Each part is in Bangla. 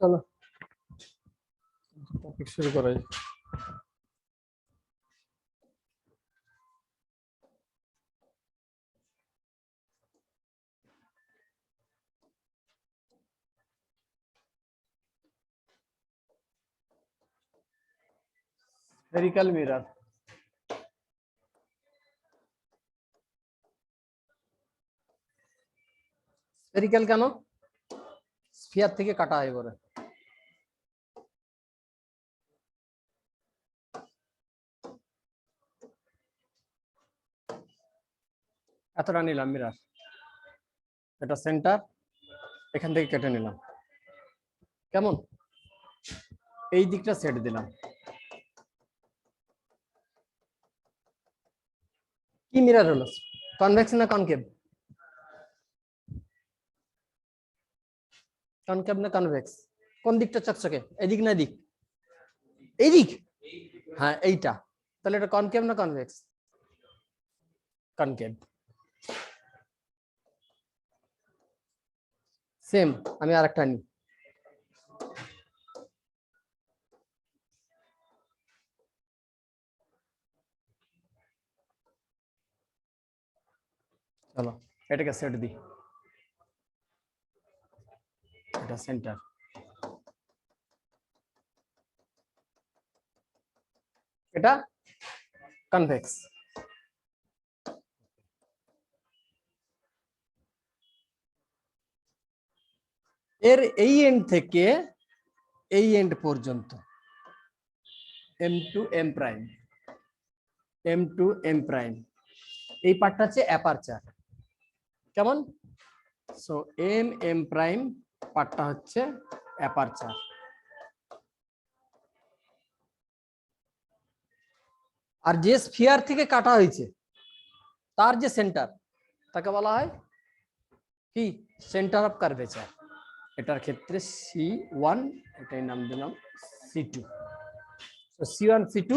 চলো টপিক শুরু করা যায়। Spherical mirror. স্ফেরিক্যাল কেন? স্ফিয়ার থেকে কাটা হয় বলে। এতটা নিলাম মিরর, এটা সেন্টার, এখান থেকে কেটে নিলাম। কেমন? এই দিকটা সেট দিলাম। কি মিরর হলো? কনভেক্স না কনকেভ? কনকেভ না কনভেক্স? কোন দিকটা চকচকে, এদিক না এদিক? এই দিক। হ্যাঁ এইটা। তাহলে এটা কনকেভ না কনভেক্স? কনকেভ। সেম। আমি আরেকটা নিই। চলো এটাকে সেট দিই। এটা সেন্টার, এটা কনভেক্স। এর এই এন্ড থেকে এই এন্ড পর্যন্ত M to M prime, M to M prime, এই পার্টটা হচ্ছে অ্যাপারচার। কেমন? সো এম এম প্রাইম পার্টটা হচ্ছে অ্যাপারচার। আর যে স্ফিয়ার থেকে কাটা হয়েছে তার যে সেন্টার, তাকে বলা হয় কি? Centre of curvature. এটার ক্ষেত্রে C1, এটাই নাম দিলাম C2। C1 C2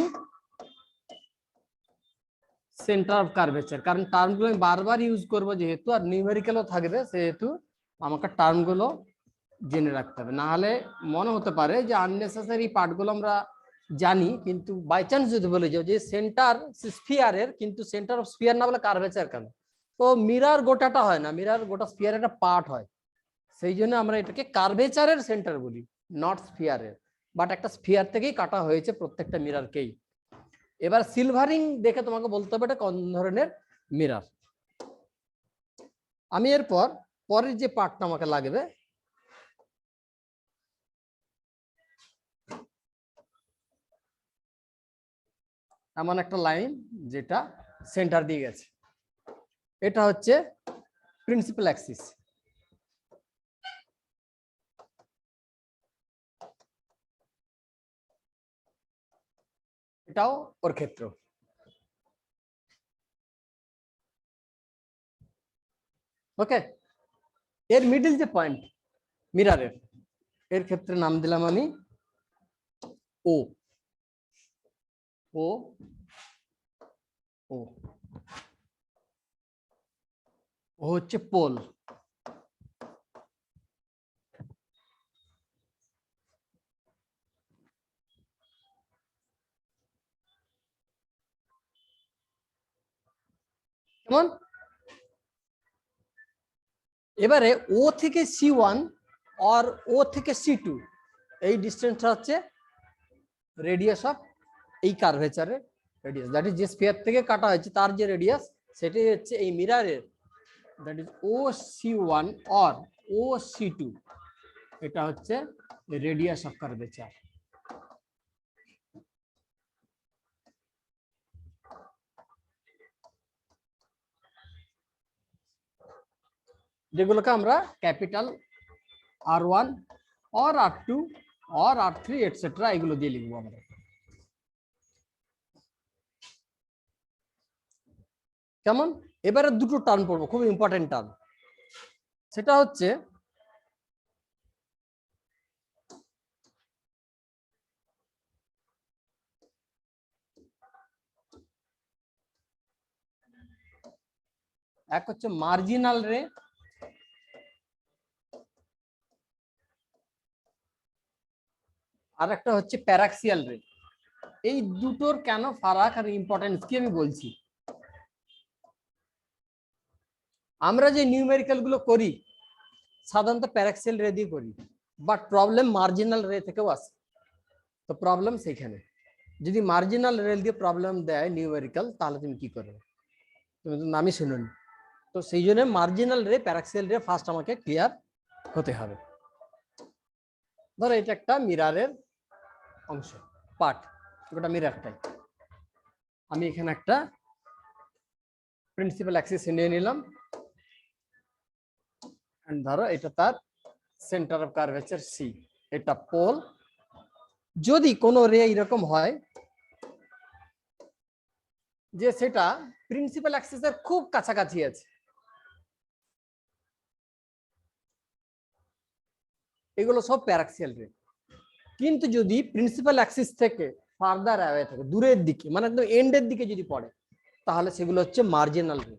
centre of curvature. কারণ টার্মগুলো আমি বারবার ইউজ করবো যেহেতু, আর নিউমেরিক্যালও থাকবে, সেহেতু আমাকে টার্মগুলো জেনে রাখতে হবে। না হলে মনে হতে পারে যে আননেসেসারি পার্টগুলো আমরা জানি, কিন্তু বাই চান্স যদি বলে যাও যে সেন্টার স্ফিয়ারের, কিন্তু সেন্টার অফ স্ফিয়ার না বলে কার্ভেচার কেন? তো মিরার গোটাটা হয় না, মিরার গোটা স্ফিয়ার একটা পার্ট হয়, সেই জন্য আমরা এটাকে কার্ভেচারের সেন্টার বলি, নট স্ফিয়ারের। বাট একটা স্ফিয়ার থেকেই কাটা হয়েছে প্রত্যেকটা মিরারকেই। এবার সিলভারিং দেখে তোমাকে বলতে হবে এটা কোন ধরনের মিরার। আমি এরপর পরের যে পার্টটা আমাকে লাগবে, এমন একটা লাইন যেটা সেন্টার দিয়ে গেছে, এটা হচ্ছে প্রিন্সিপাল অ্যাক্সিস। এটাও ওর ক্ষেত্র। ওকে, এর মিডল যে পয়েন্ট মিরারের, এর ক্ষেত্রে নাম দিলাম আমি ও। ও ও ও হচ্ছে পোল। কেমন? এবারে ও থেকে C1 আর ও থেকে C2, এই ডিস্টেন্সটা হচ্ছে রেডিয়াস অফ এই কার্ভেচারের রেডিয়াস, দ্যাট ইজ যে স্ফিয়ার থেকে কাটা হয়েছে তার যে রেডিয়াস, সেটাই হচ্ছে এই মিরারের, that is OC1 or OC2, এটা হচ্ছে রেডিয়াস অফ কার্ভেচার। যেগুলোকে আমরা capital R1 or R2 or R3 etcetera এগুলো দিয়ে লিখবো আমরা। কেমন? এবারে দুটো টার্ম পড়বো, খুব ইম্পর্টেন্ট টার্ম। সেটা হচ্ছে এক হচ্ছে মার্জিনাল রে, আর একটা হচ্ছে প্যারাক্সিয়াল রে। এই দুটোর কেন ফারাক আর ইম্পর্টেন্স কি আমি বলছি। আমরা যে নিউমেরিক্যাল গুলো করি সাধারণত প্যারাক্সিয়াল রে দিয়ে করি, বাট প্রবলেম মার্জিনাল রে থেকেও আসে। তো প্রবলেম সেখানে, যদি মার্জিনাল রে দিয়ে প্রবলেম দেয় নিউমেরিক্যাল, তাহলে তুমি কি করবে? তুমি তো নামই শুনুনি। তো সেই জন্য মার্জিনাল রে প্যারাক্সিয়াল রে ফার্স্ট আমাকে ক্লিয়ার হতে হবে। ধরো এটা একটা মিরারের অংশ, পার্ট, ওটা মিরারটাই। আমি এখানে একটা প্রিন্সিপাল অ্যাক্সিস নিয়ে নিলাম, ধরো এটা তার সেন্টার অফ কার্ভেচার সি, এটা পোল। যদি কোনো রে এরকম হয় যে সেটা প্রিন্সিপাল অ্যাক্সিসের খুব কাছাকাছি আছে, এগুলো সব প্যারাক্সিয়াল রে। কিন্তু যদি প্রিন্সিপাল অ্যাক্সিস থেকে ফার্দার অ্যাওয়ে থাকে, দূরের দিকে, মানে একদম এন্ডের দিকে যদি পড়ে, তাহলে সেগুলো হচ্ছে মার্জিনাল রে।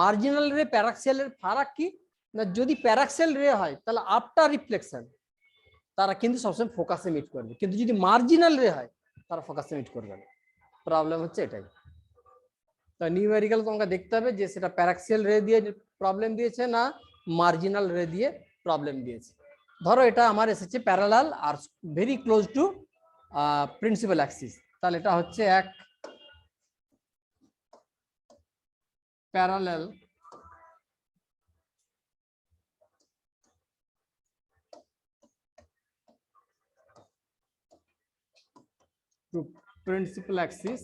মার্জিনাল রে প্যারাক্সিয়ালের ফারাক কি না, যদি প্যারাক্সিয়াল রে হয় তাহলে আফটার রিফ্লেকশন তারা কিন্তু সবসময় ফোকাসে মিট করবে, কিন্তু যদি মার্জিনাল রে হয় তারা ফোকাসে মিট করবে না। প্রবলেম হচ্ছে এটাই। তো নিউমেরিক্যাল তোমাকে দেখতে হবে যে সেটা প্যারাক্সিয়াল রে দিয়ে প্রবলেম দিয়েছে না মার্জিনাল রে দিয়ে প্রবলেম দিয়েছে। ধরো এটা আমার এসেছে প্যারালাল আর very close to principal axis, তাহলে এটা হচ্ছে এক parallel to principal axis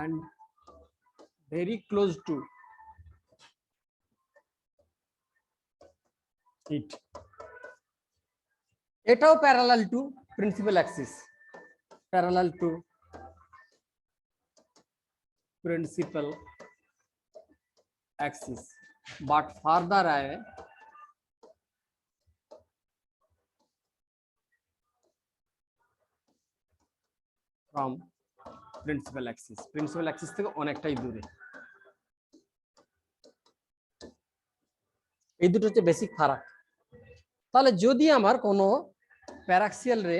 and very close to it. এটাও parallel to principal axis, parallel to principal axis, but further away from principal axis, principal axis থেকে অনেকটাই দূরে। এই দুটো হচ্ছে বেসিক ফারাক। তাহলে যদি আমার কোনো প্যারাক্সিয়াল রে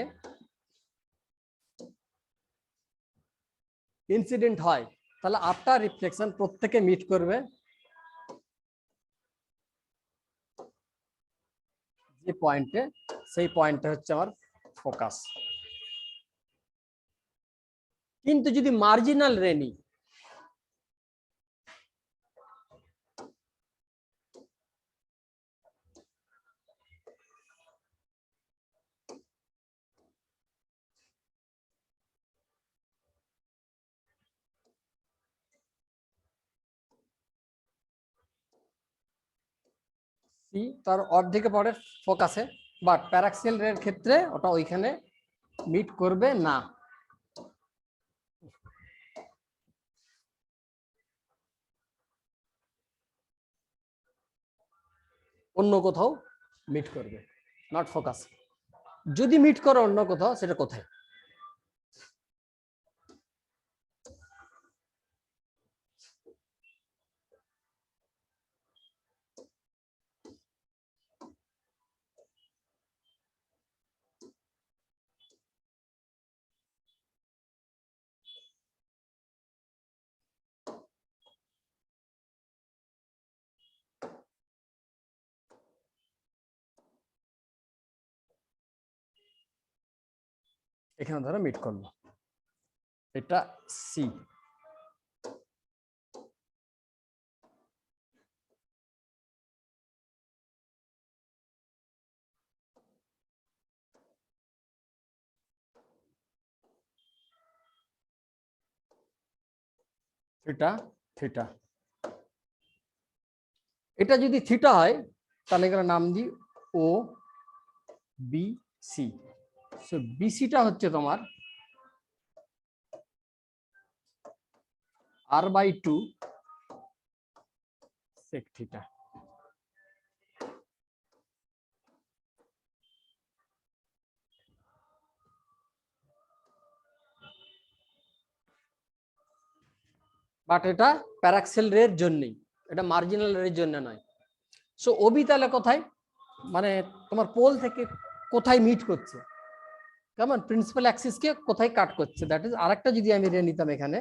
ইনসিডেন্ট হয়, তাহলে আফটার রিফ্লেকশন প্রত্যেকে মিট করবে যে পয়েন্টে, সেই পয়েন্টটা হচ্ছে আমার ফোকাস। কিন্তু যদি মার্জিনাল রে নিই, সি তার অর্ধেকে পড়ে ফোকাসে, বাট প্যারাক্সিয়াল রে এর ক্ষেত্রে ওটা ওইখানে মিট করবে না, অন্য কোথাও মিট করবে, নট ফোকাস। যদি মিট করে অন্য কোথাও, সেটা কোথায়? এখানে ধরো মিট করলো, এটা সি। থিটা থিটা, এটা যদি থিটা হয় তাহলে এখানে নাম দিই ও বি সি। সো বিসিটা হচ্ছে তোমার r/2 sec থিটা। বাট এটা প্যারাক্সিয়াল রে এর জন্যই, এটা মার্জিনাল রে এর জন্য নয়। সো ওবি তাহলে কোথায়? মানে তোমার পোল থেকে কোথায় মিট করছে, কেমন প্রিন্সিপাল অ্যাক্সিস কে কোথায় কাট করছে, দ্যাট ইজ আরেকটা যদি আমি রে নিতাম এখানে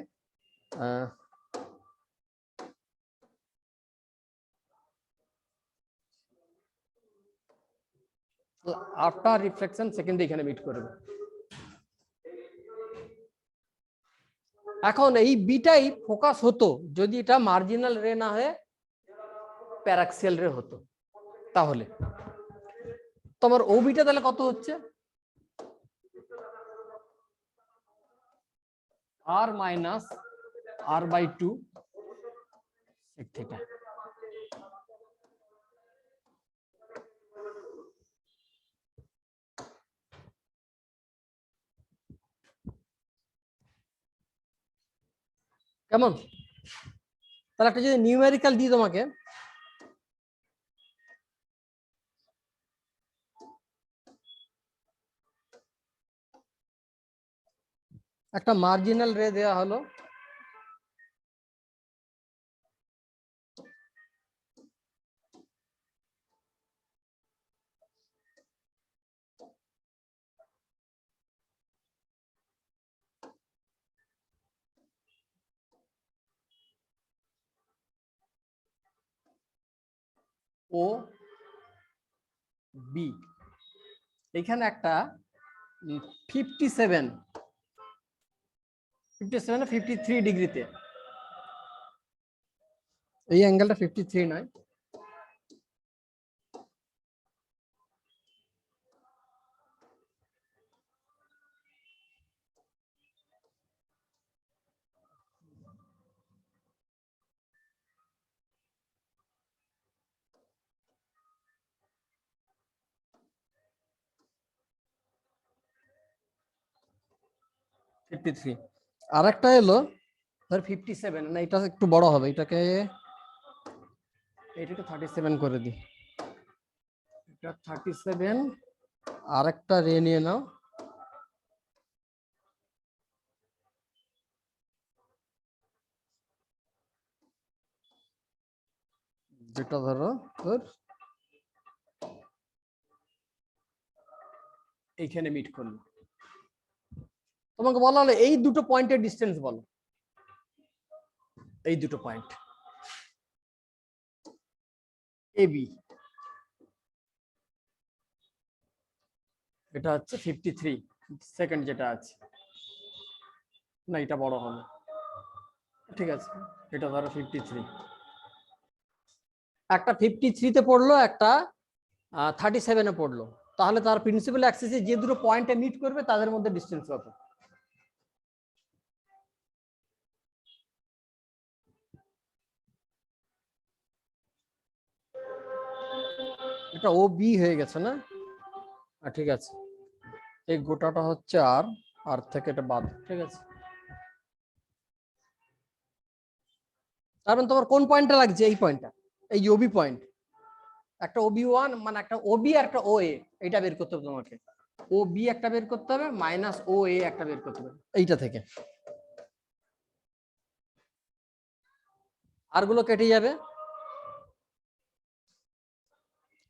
আফটার রিফ্লেকশন সেকেন্ডে এখানে মিট করবে। এখন এই বিটাই ফোকাস হতো যদি এটা মার্জিনাল রে না হয়ে প্যারাক্সিয়াল রে হতো, তাহলে তোমার ওবিটা তাহলে কত হচ্ছে, আর মাইনাস r/2 sec থিটা। কেমন, তাহলে একটা যদি নিউমেরিক্যাল দিই তোমাকে, একটা মার্জিনাল রে দেওয়া হলো, ও বি, এখানে একটা 57 53 ডিগ্রিতে, এই অ্যাঙ্গেলটা 53 নয়, আর একটা এলো ধর 57, না এটা একটু বড় হবে, এটাকে 37 করে দিই, এটা 37, আর একটা রে নিয়ে নাও, যেটা ধরো তোর এইখানে মিট করলো, তোমাকে বলা হলো এই দুটো পয়েন্টের ডিস্টেন্স বলো, এই দুটো পয়েন্ট এ বি, এটা হচ্ছে 53 সেকেন্ড যেটা আছে, না এটা বড় হবে, ঠিক আছে এটা ধরো 53, একটা 53 তে পড়লো, একটা 37 এ পড়লো, তাহলে তার প্রিন্সিপাল অ্যাক্সিসে যে দুটো পয়েন্টে মিট করবে তাদের মধ্যে ডিস্টেন্স কত, এটা ও বি হয়ে গেছে না, ঠিক আছে, এই গোটাটা হচ্ছে আর, আর থেকে এটা বাদ, ঠিক আছে, তার মানে তোমার কোন পয়েন্টটা লাগছে, এই পয়েন্টটা, এই ওবি পয়েন্ট, একটা ওবি ওয়ান মানে একটা ওবি আর একটা ও এ, এটা বের করতে হবে তোমাকে, ও বি একটা বের করতে হবে, মাইনাস ও এ একটা বের করতে হবে এইটা থেকে, আর গুলো কেটে যাবে,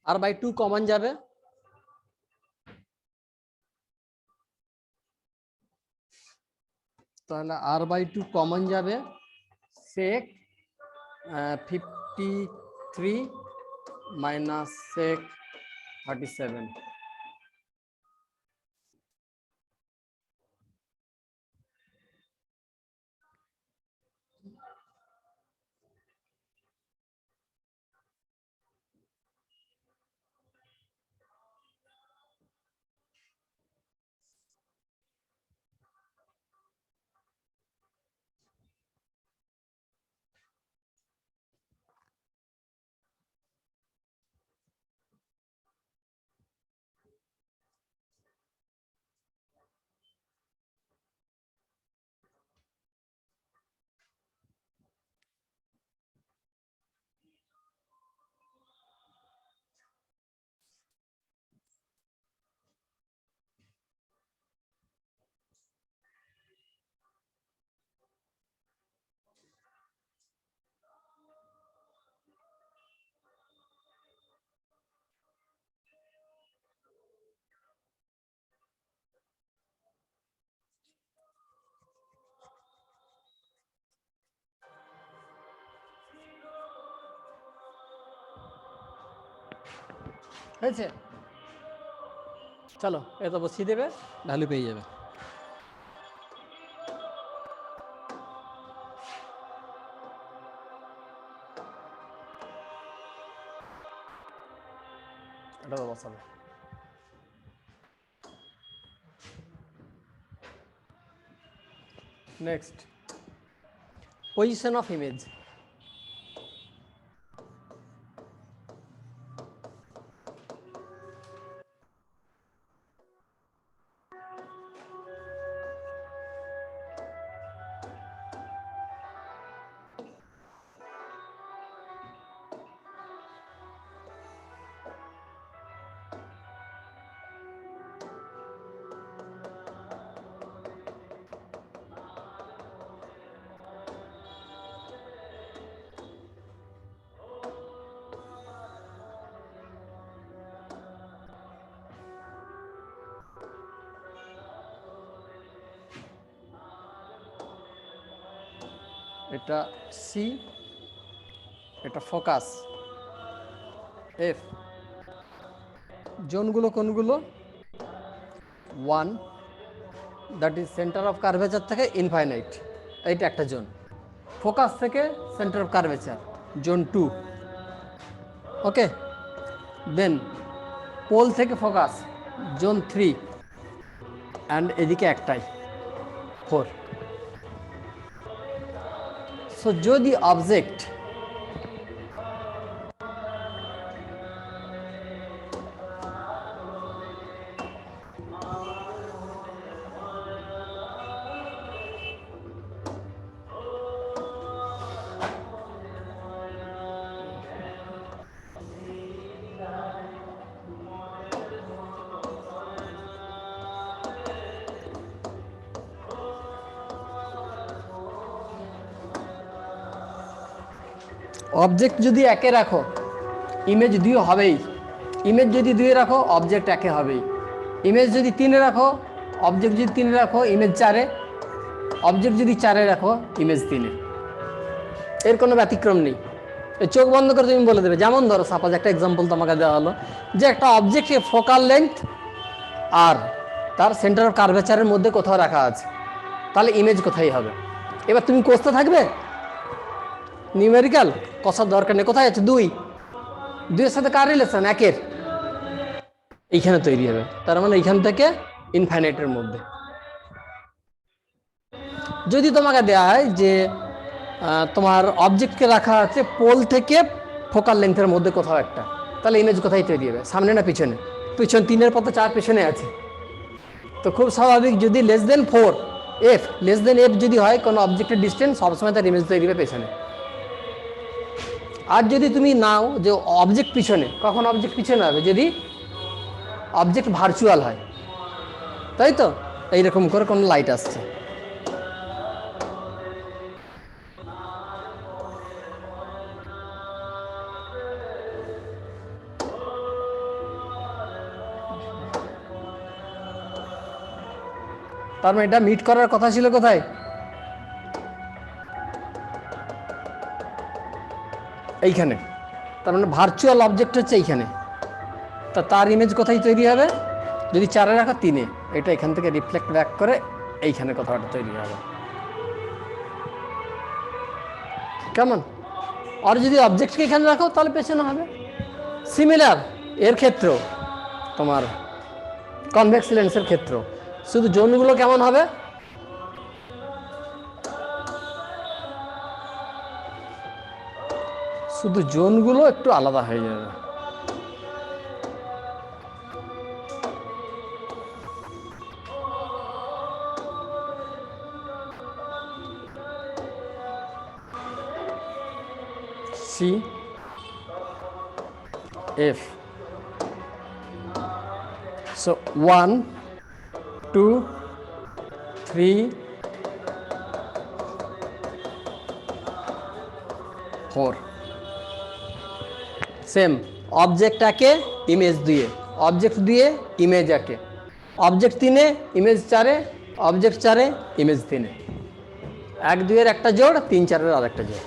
r/2 কমন যাবে, তাহলে r/2 কমন যাবে, sec 53 মাইনাস sec 37, হয়েছে? চলো এত বসিয়ে দেবে, ভ্যালু পেয়ে যাবে। এটা বসাবে। Next, position of image. এটা সি, এটা ফোকাস এফ। জোনগুলো কোনগুলো? 1, that is centre of curvature থেকে ইনফাইনাইট, এইটা একটা জোন। ফোকাস থেকে centre of curvature, zone 2। Okay, then pole থেকে ফোকাস, জোন 3, অ্যান্ড এদিকে একটাই, 4। সো যদি অবজেক্ট অবজেক্ট যদি একে রাখো, ইমেজ 2 হবেই। ইমেজ যদি 2 রাখো, অবজেক্ট একে হবেই। ইমেজ যদি 3 রাখো, অবজেক্ট যদি 3 রাখো, ইমেজ 4-এ। অবজেক্ট যদি 4-এ রাখো, ইমেজ 3-এ। এর কোনো ব্যতিক্রম নেই। চোখ বন্ধ করে তুমি বলে দেবে। যেমন ধরো সাপোজ একটা এক্সাম্পল তোমাকে দেওয়া হলো যে একটা অবজেক্টের ফোকাল লেন্থ আর তার সেন্টার অফ কার্ভেচারের মধ্যে কোথাও রাখা আছে, তাহলে ইমেজ কোথায় হবে? এবার তুমি কষতে থাকবে নিউমেরিক্যাল, কষার দরকার নেই। কোথায় আছে? 2, 2-এর সাথে কার রিলেশন? 1-এর, এইখানে তৈরি হবে। তার মানে এইখান থেকে ইনফাইনাইটের মধ্যে। যদি তোমাকে দেওয়া হয় যে তোমার অবজেক্টকে রাখা আছে পোল থেকে ফোকাল লেন্থের মধ্যে কোথাও একটা, তাহলে ইমেজ কোথায় তৈরি হবে? সামনে না পিছনে? পিছন 3-এর পথে 4 পেছনে আছে, তো খুব স্বাভাবিক। যদি less than 4 F, less than F যদি হয় কোনো অবজেক্টের ডিস্টেন্স, সবসময় তার ইমেজ তৈরি হবে পেছনে। আর যদি তুমি নাও যে অবজেক্ট পিছনে, কখন অবজেক্ট পিছনে হবে? যদি অবজেক্ট ভার্চুয়াল হয়, তাই তো? এইরকম করে কোনো লাইট আসছে, তার মানে এটা মিট করার কথা ছিল কোথায়? এইখানে। তার মানে ভার্চুয়াল অবজেক্ট হচ্ছে এইখানে, তা তার ইমেজ কোথায় তৈরি হবে? যদি 4-এ রাখা, 3-এ। এটা এখান থেকে রিফ্লেক্ট ব্যাক করে এইখানে কোথাও তৈরি হবে। কেমন? আর যদি অবজেক্টকে এখানে রাখো, তাহলে পেছনে হবে। সিমিলার এর ক্ষেত্রেও, তোমার কনভেক্স লেন্সের ক্ষেত্রেও, শুধু জোনগুলো কেমন হবে? শুধু জোনগুলো একটু আলাদা হয়ে যাবে। C F. So 1, 2, 3, 4। Same object একে, ইমেজ 2-এ, অবজেক্ট 2-এ, ইমেজ 1-এ, অবজেক্ট 3-এ, ইমেজ 4-এ, অবজেক্ট 4-এ, ইমেজ 3-এ। 1, 2-এর একটা জোড়, 3, 4-এর আরেকটা জোড়।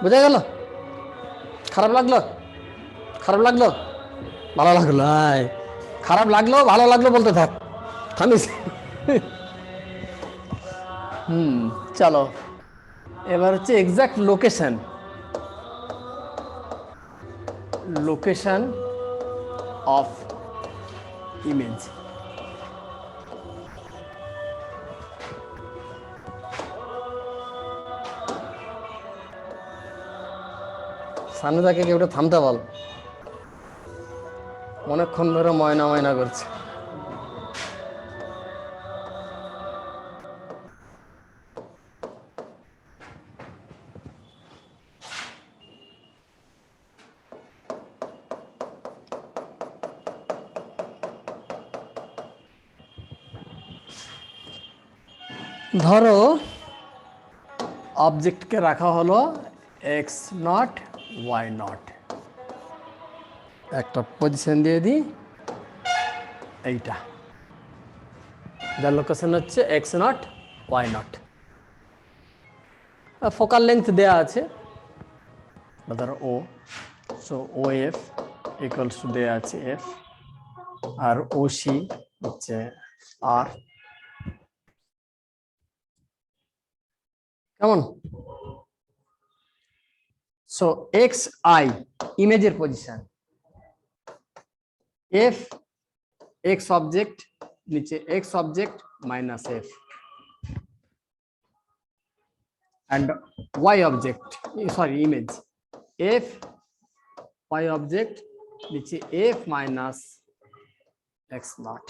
বুঝা গেল? খারাপ লাগলো? খারাপ লাগলো? ভালো লাগলো? খারাপ লাগলো ভালো লাগলো বলতে থাক, থামিস। চলো এবার হচ্ছে exact location. Location of image. সামনে তাকে কেউ থামতে বল, অনেকক্ষণ ধরে ময়না ময়না করছে। ধরো অবজেক্টকে রাখা হলো এক্স নট ওয়াই নট, একটা পজিশন দিয়ে দিই এইটা, যার লোকেশন হচ্ছে x nought y nought. Focal length দেওয়া আছে ধরো O, so O F equals to দেওয়া আছে এফ, আর ও সি হচ্ছে আর। কেমন? সো এক্স আই ইমেজের পজিশন, এফ এক্স অবজেক্ট নিচে x object minus F, and y object, sorry image, f y object নিচে f minus x naught।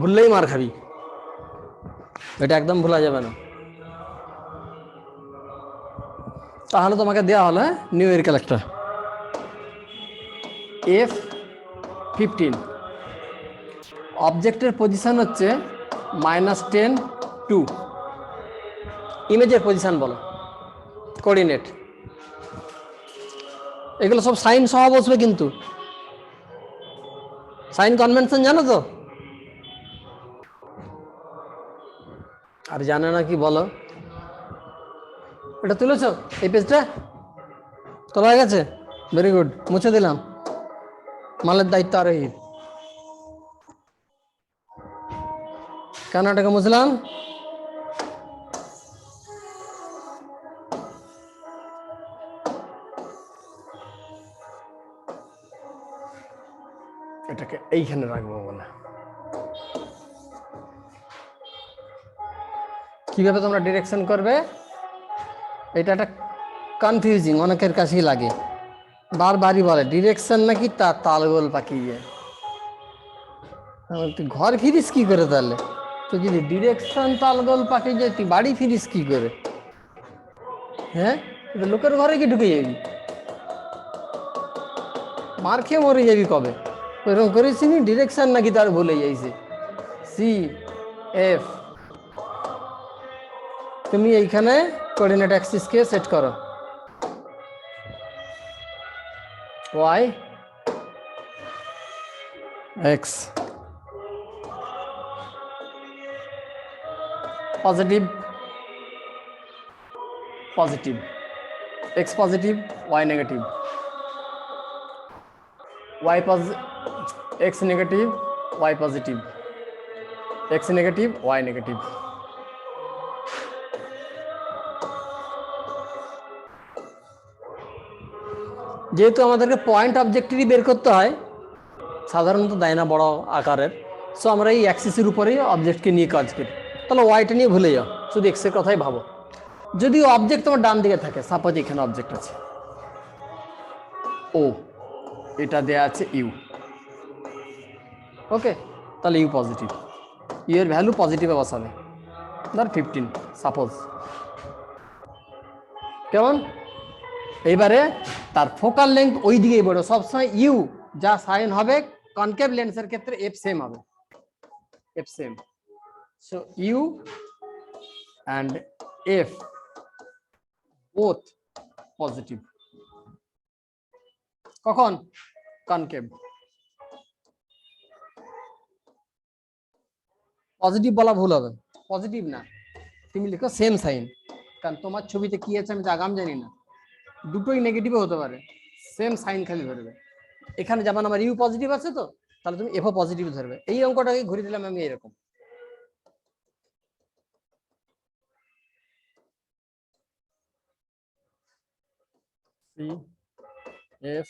ভুললেই মার খাবি, এটা একদম ভোলা যাবে না। তাহলে তোমাকে দেওয়া হলো নিউমেরিক্যাল একটা F15, অবজেক্টের পজিশন হচ্ছে -10 2, ইমেজের পজিশন বলো, কোঅর্ডিনেট। এগুলো সব সাইন সহ বসবে, কিন্তু সাইন কনভেনশন জানো তো? আর জানে না কি বলো? এটা তুলেছো এই পেজটা? তোলা হয়ে গেছে, ভেরি গুড, মুছে দিলাম, মালের দায়িত্ব আরোহী। কেন এটাকে মুছলাম? এটাকে এইখানে রাখবো বলে। কিভাবে তোমরা ডিরেকশন করবে এটা একটা কনফিউজিং, অনেকের কাছেই লাগে, বারবারই বলে ডিরেকশন নাকি তার তালগোল পাকিয়ে। তুই ঘর ফিরিস কি করে তাহলে? তুই যদি ডিরেকশন তালগোল পাকিয়ে যায় তুই বাড়ি ফিরিস কি করে? হ্যাঁ, লোকের ঘরে কি ঢুকে যাবি? মার খেয়ে মরে যাবি কবে? ওইরকম করেছিনি, ডিরেকশন নাকি তার ভুলে যাইছে। সি এফ, তুমি এইখানে কোঅর্ডিনেট অ্যাক্সিসকে সেট করো, Y X, positive positive, X positive Y negative, Y X negative Y positive, X negative Y negative. যেহেতু আমাদেরকে পয়েন্ট অবজেক্টেরই বের করতে হয়, সাধারণত দেয় না বড় আকারের, সো আমরা এই অ্যাক্সিসের উপরেই অবজেক্টকে নিয়ে কাজ করি। তাহলে ওয়াইটা নিয়ে ভুলে যাও, শুধু এক্সের কথাই ভাবো। যদি অবজেক্ট তোমার ডান দিকে থাকে, সাপোজ এখানে অবজেক্ট আছে ও, এটা দেয়া আছে ইউ, ওকে, তাহলে ইউ পজিটিভ, ইউ এর ভ্যালু পজিটিভে বসাবে, ধর 15 সাপোজ। কেমন? এইবারে তার ফোকাল লেন্থ ওই দিকেই বড়, সবসময় ইউ যা সাইন হবে কনকেভ লেন্সের ক্ষেত্রে এফ সেম হবে, F same. So U and F both positive. কখন? কনকেভ। পজিটিভ বলা ভুল হবে, পজিটিভ না, তুমি লিখো সেম সাইন, কারণ তোমার ছবিতে কি আছে আমি তো আগাম জানি না, দুটোই নেগেটিভও হতে পারে, সেম সাইন খালি ধরবে। এখানে যেমন আমার ইউ পজিটিভ আছে তো, তাহলে তুমি এফও পজিটিভ ধরবে। এই অঙ্কটাকে ঘুরে দিলাম আমি এরকম। সি এফ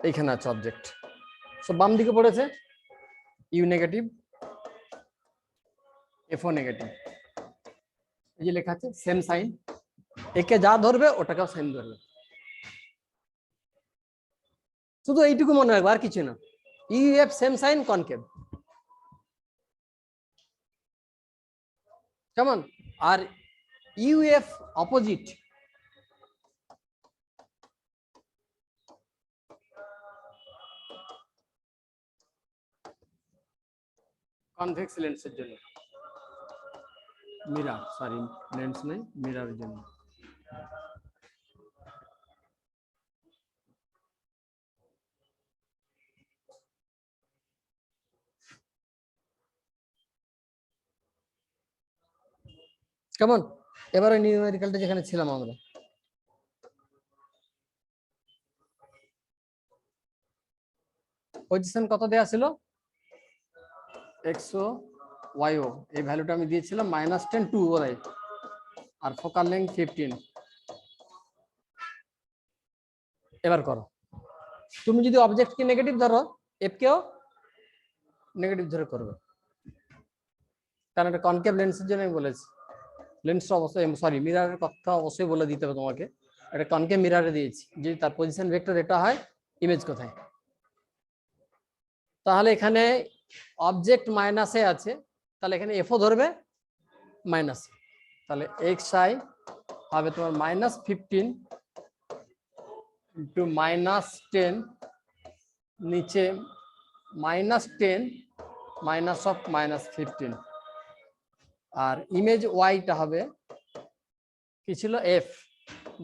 এইখানে আছে অবজেক্ট, সব বাম দিকে পড়েছে, ইউ নেগেটিভ এফও নেগেটিভ, এই যে লেখা আছে সেম সাইন, একে যা ধরবে ওটাকেও সেম ধরবে, শুধু এইটুকু মনে রাখবে আর কিছু না, u f same sign concave, কেমন? আর ইউ এফ অপোজিট, কনভেক্স লেন্সের জন্য, মিরার, সরি লেন্স নাই, মিরারের জন্য। কেমন? এবারে নিউমেরিক্যালটা যেখানে ছিলাম আমরা, পজিশন কত দেয়া ছিল, এক্সও ওয়াইও, এই ভ্যালুটা আমি দিয়েছিলাম -10 2 ওরাই, আর ফোকাল লেন্থ 15। এবার করো, তুমি যদি অবজেক্টকে নেগেটিভ ধরো, এফ কেও নেগেটিভ ধরে করবে, কারণ এটা কনকেভ লেন্সের জন্য আমি বলেছি। লেন্সটা অবশ্যই, সরি মিরারের কথা অবশ্যই বলে দিতে হবে তোমাকে, এটা কনকেভ মিরারে দিয়েছি, যদি তার পজিশন ভেক্টর এটা হয়, ইমেজ কোথায়। তাহলে এখানে অবজেক্ট মাইনাসে আছে, তাহলে এখানে এফও ধরবে মাইনাস, তাহলে এক্স আই হবে তোমার -15 ইন্টু -10, নিচে -10 মাইনাস অফ -15, আর ইমেজ ওয়াইটা হবে কি ছিল, এফ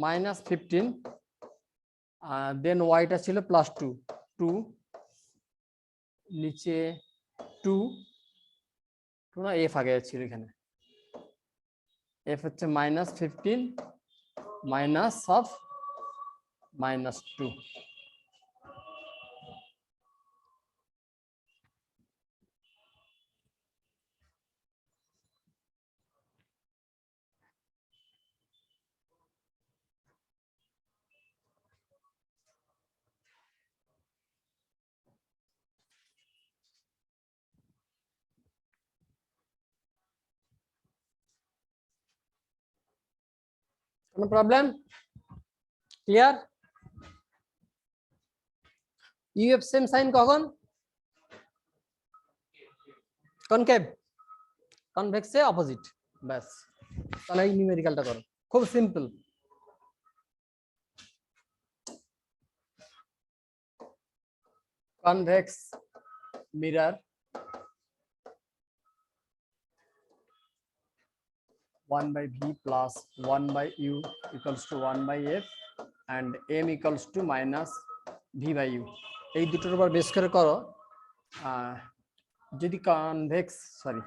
-15, দেন ওয়াইটা ছিল +2, 2 নিচে 2 না, এফ আগে ছিল এখানে, এফ হচ্ছে -15 মাইনাস অফ -2। কোনো problem? Clear? UF same sign কখন, কনকেভ, কনভেক্সে অপোজিট, ব্যাস। তাহলে এই নিউমেরিক্যালটা করো, খুব simple. Convex mirror 1/v plus 1/u equals to 1/f and m equals to -v/u, এই দুটোর উপর বেস করে করো। যদি কনভেক্স, সরি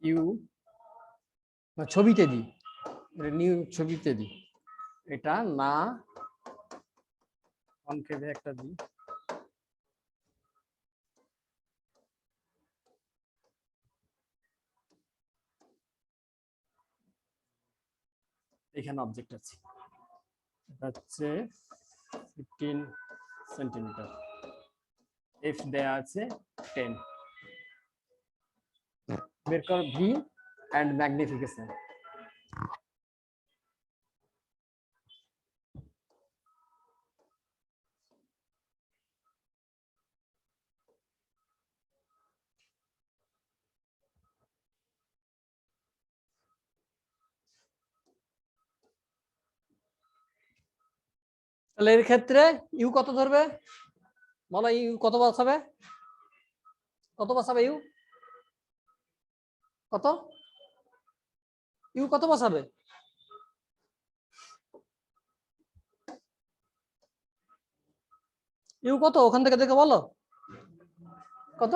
ইউ ছবিতে দিই, নিউ ছবিতে দিই, এটা না কনকেভে একটা দিই, এখানে অবজেক্ট আছে, এটা হচ্ছে 15 সেন্টিমিটার, এফ দেয়া আছে 10, বের কর ভি অ্যান্ড ম্যাগনিফিকেশন। তাহলে এর ক্ষেত্রে ইউ কত ধরবে বলো, ইউ কত বসাবে, কত বসাবে ইউ কত, ইউ কত বসাবে, ইউ কত ওখান থেকে দেখে বলো কত,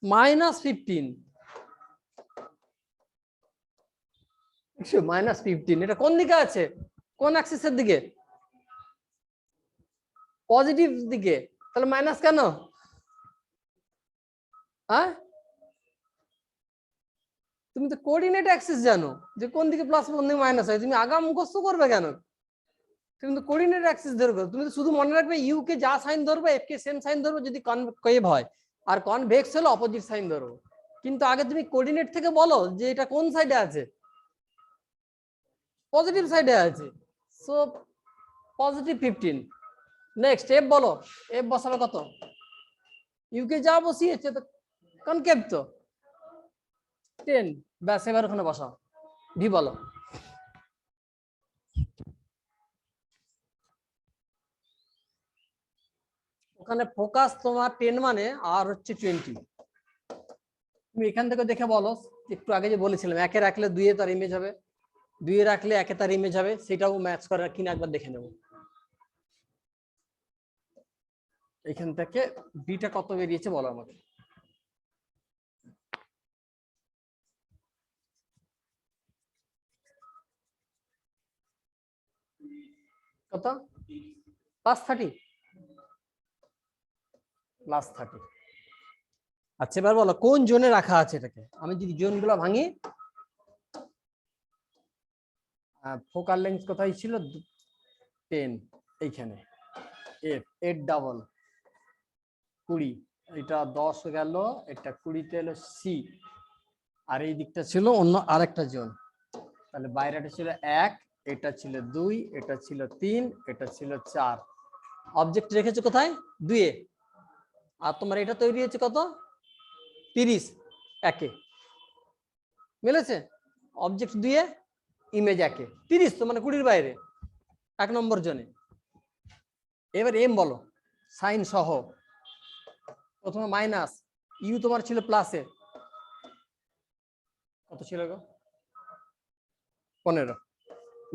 -15, -15, এটা কোন দিকে আছে, কোন অ্যাক্সিসের দিকে, পজিটিভ দিকে, তাহলে মাইনাস কেন, হ্যাঁ তুমি তো কোঅর্ডিনেট অ্যাক্সিস জানো যে কোন দিকে প্লাস কোন দিকে মাইনাস হয়, তুমি আগাম মুখস্থ করবে কেন, তুমি তো কোঅর্ডিনেট অ্যাক্সিস ধরবে, তুমি তো শুধু মনে রাখবে ইউ কে যা সাইন ধরবে এফ কে সেম সাইন ধরবে যদি কনকেভ হয়, আর কনভেক্স হলে অপোজিট সাইন ধরবো, কিন্তু আগে তুমি কোঅর্ডিনেট থেকে বলো যে এটা কোন সাইডে আছে, পজিটিভ সাইডে আছে, সো পজিটিভ 15। নেক্সট এফ বলো, এফ বসাবে কত, ইউ কে যা বসিয়েছে তো কনকেভ তো 10, ব্যাস এবার ওখানে বসাও, ভি বলো, ওখানে ফোকাস তোমার 10 মানে আর হচ্ছে 20, তুমি এখান থেকে দেখে বলো, একটু আগে যে বলেছিলাম একে রাখলে 2 এ তার ইমেজ হবে, 2 এ রাখলে একে তার ইমেজ হবে, সেটাও ম্যাচ করে কিনা একবার দেখে নেব। এখান থেকে বিটা কত বেরিয়েছে বলো আমাকে, কত, +30, +30। আচ্ছা এবার বলো কোন জোনে রাখা আছে এটাকে, আমি যদি জোনগুলো ভাঙি, ফোকাল লেন্থ কোথায় ছিল 10, এইখানে এফ 8 ডাবল 20, এটা 10 গেল, এটা 20-তে এলো সি, আর এই দিকটা ছিল অন্য আরেকটা জোন, তাহলে বাইরেটা ছিল 1, এটা ছিল 2, এটা ছিল 3, এটা ছিল 4, অবজেক্ট রেখেছো কোথায় 2 এ, আর তোমার এটা তৈরি হচ্ছে কত 30 একে, মিলেছে, অবজেক্ট 2 এ ইমেজ একে 30, তো মানে 20-র বাইরে 1 নম্বর জোনে। এবার এম বলো সাইন সহ, প্রথমে মাইনাস, ইউ তোমার ছিল প্লাসে, কত ছিল গো 15,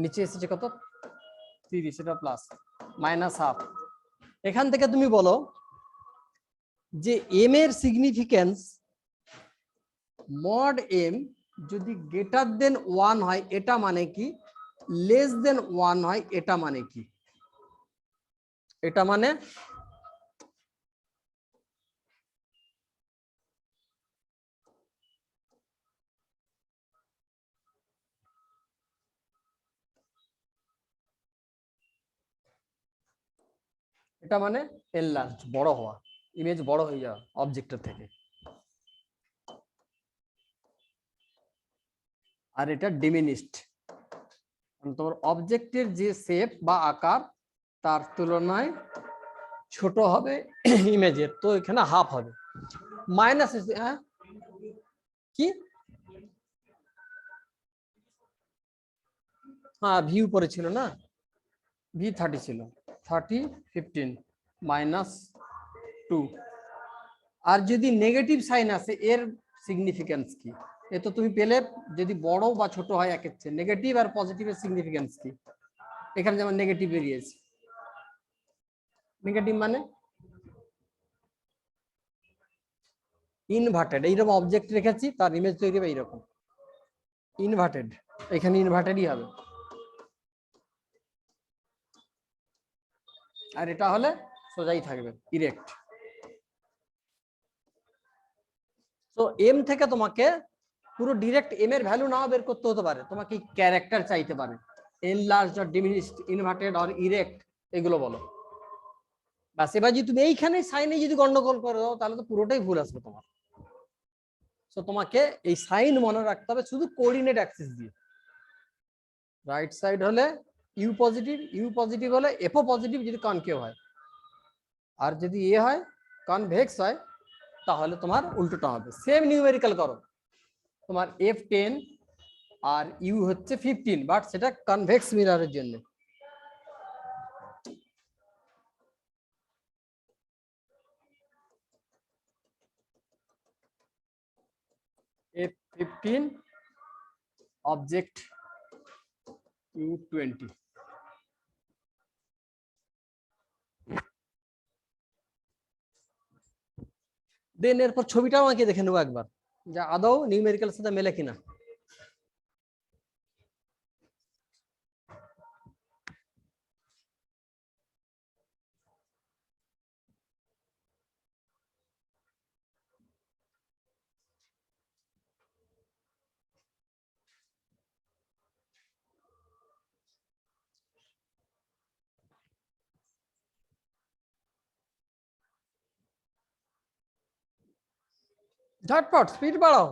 নিচে এসেছে কত 30, এটা প্লাস -হাফ। এখান থেকে তুমি বলো যে এম এর সিগনিফিকেন্স মড এম যদি গ্রেটার দেন 1 হয় এটা মানে কি, লেস দেন 1 হয় এটা মানে কি, এটা মানে এটা মানে এনলার্জ বড় হওয়া, ইমেজ বড় হয়ে যাওয়া অবজেক্টের থেকে, আর এটা ডিমিনিশড, তোমার অবজেক্টের যে শেপ বা আকার তার তুলনায় ছোট হবে ইমেজের, তো এখানে হাফ হবে মাইনাস, হ্যাঁ কি, হ্যাঁ ভি উপরে ছিল না, ভি 30 ছিল, 30 15 -2, আর যদি নেগেটিভ সাইন আসে এর সিগনিফিকেন্স কি, এ তো তুমি পেলে যদি বড় বা ছোট হয় একের চেয়ে, নেগেটিভ আর পজিটিভের সিগনিফিকেন্স কি, এখানে যেমন নেগেটিভ বেরিয়েছে, নেগেটিভ মানে ইনভার্টেড, এইরকম অবজেক্ট রেখেছি তার ইমেজ তৈরি হবে এইরকম ইনভার্টেড, এখানে ইনভার্টেডই হবে, আর এটা হলে সোজাই থাকবে ইরেক্ট। তো এম থেকে তোমাকে পুরো ডিরেক্ট এম এর ভ্যালু নাও বের করতে হতে পারে, তোমাকে ক্যারেক্টার চাইতে পারে, enlarge or diminished, inverted or erect, এগুলো বলো, বাস। এবার যদি তুমি এইখানে সাইনে যদি গন্ডগোল করে দাও তাহলে তো পুরোটাই ভুল আসবে তোমার, তো তোমাকে এই সাইন মনে রাখতে হবে শুধু কোঅর্ডিনেট অ্যাক্সিস দিয়ে, রাইট সাইড হলে ইউ পজিটিভ হলে এফও পজিটিভ যদি কনকেভ হয়, আর যদি এ হয় কনভেক্স হয় তাহলে তোমার উল্টোটা হবে, সেম নিউমেরিক্যাল করো, তোমার F10 আর ইউ হচ্ছে 15, বাট সেটা কনভেক্স মিররের জন্য, F15 object U20। দেন এরপর ছবিটাও আমাকে দেখে নেবো একবার, যা আদৌ নিউমেরিক্যাল সাথে মেলে কিনা। ঝটপট স্পিড বাড়াও,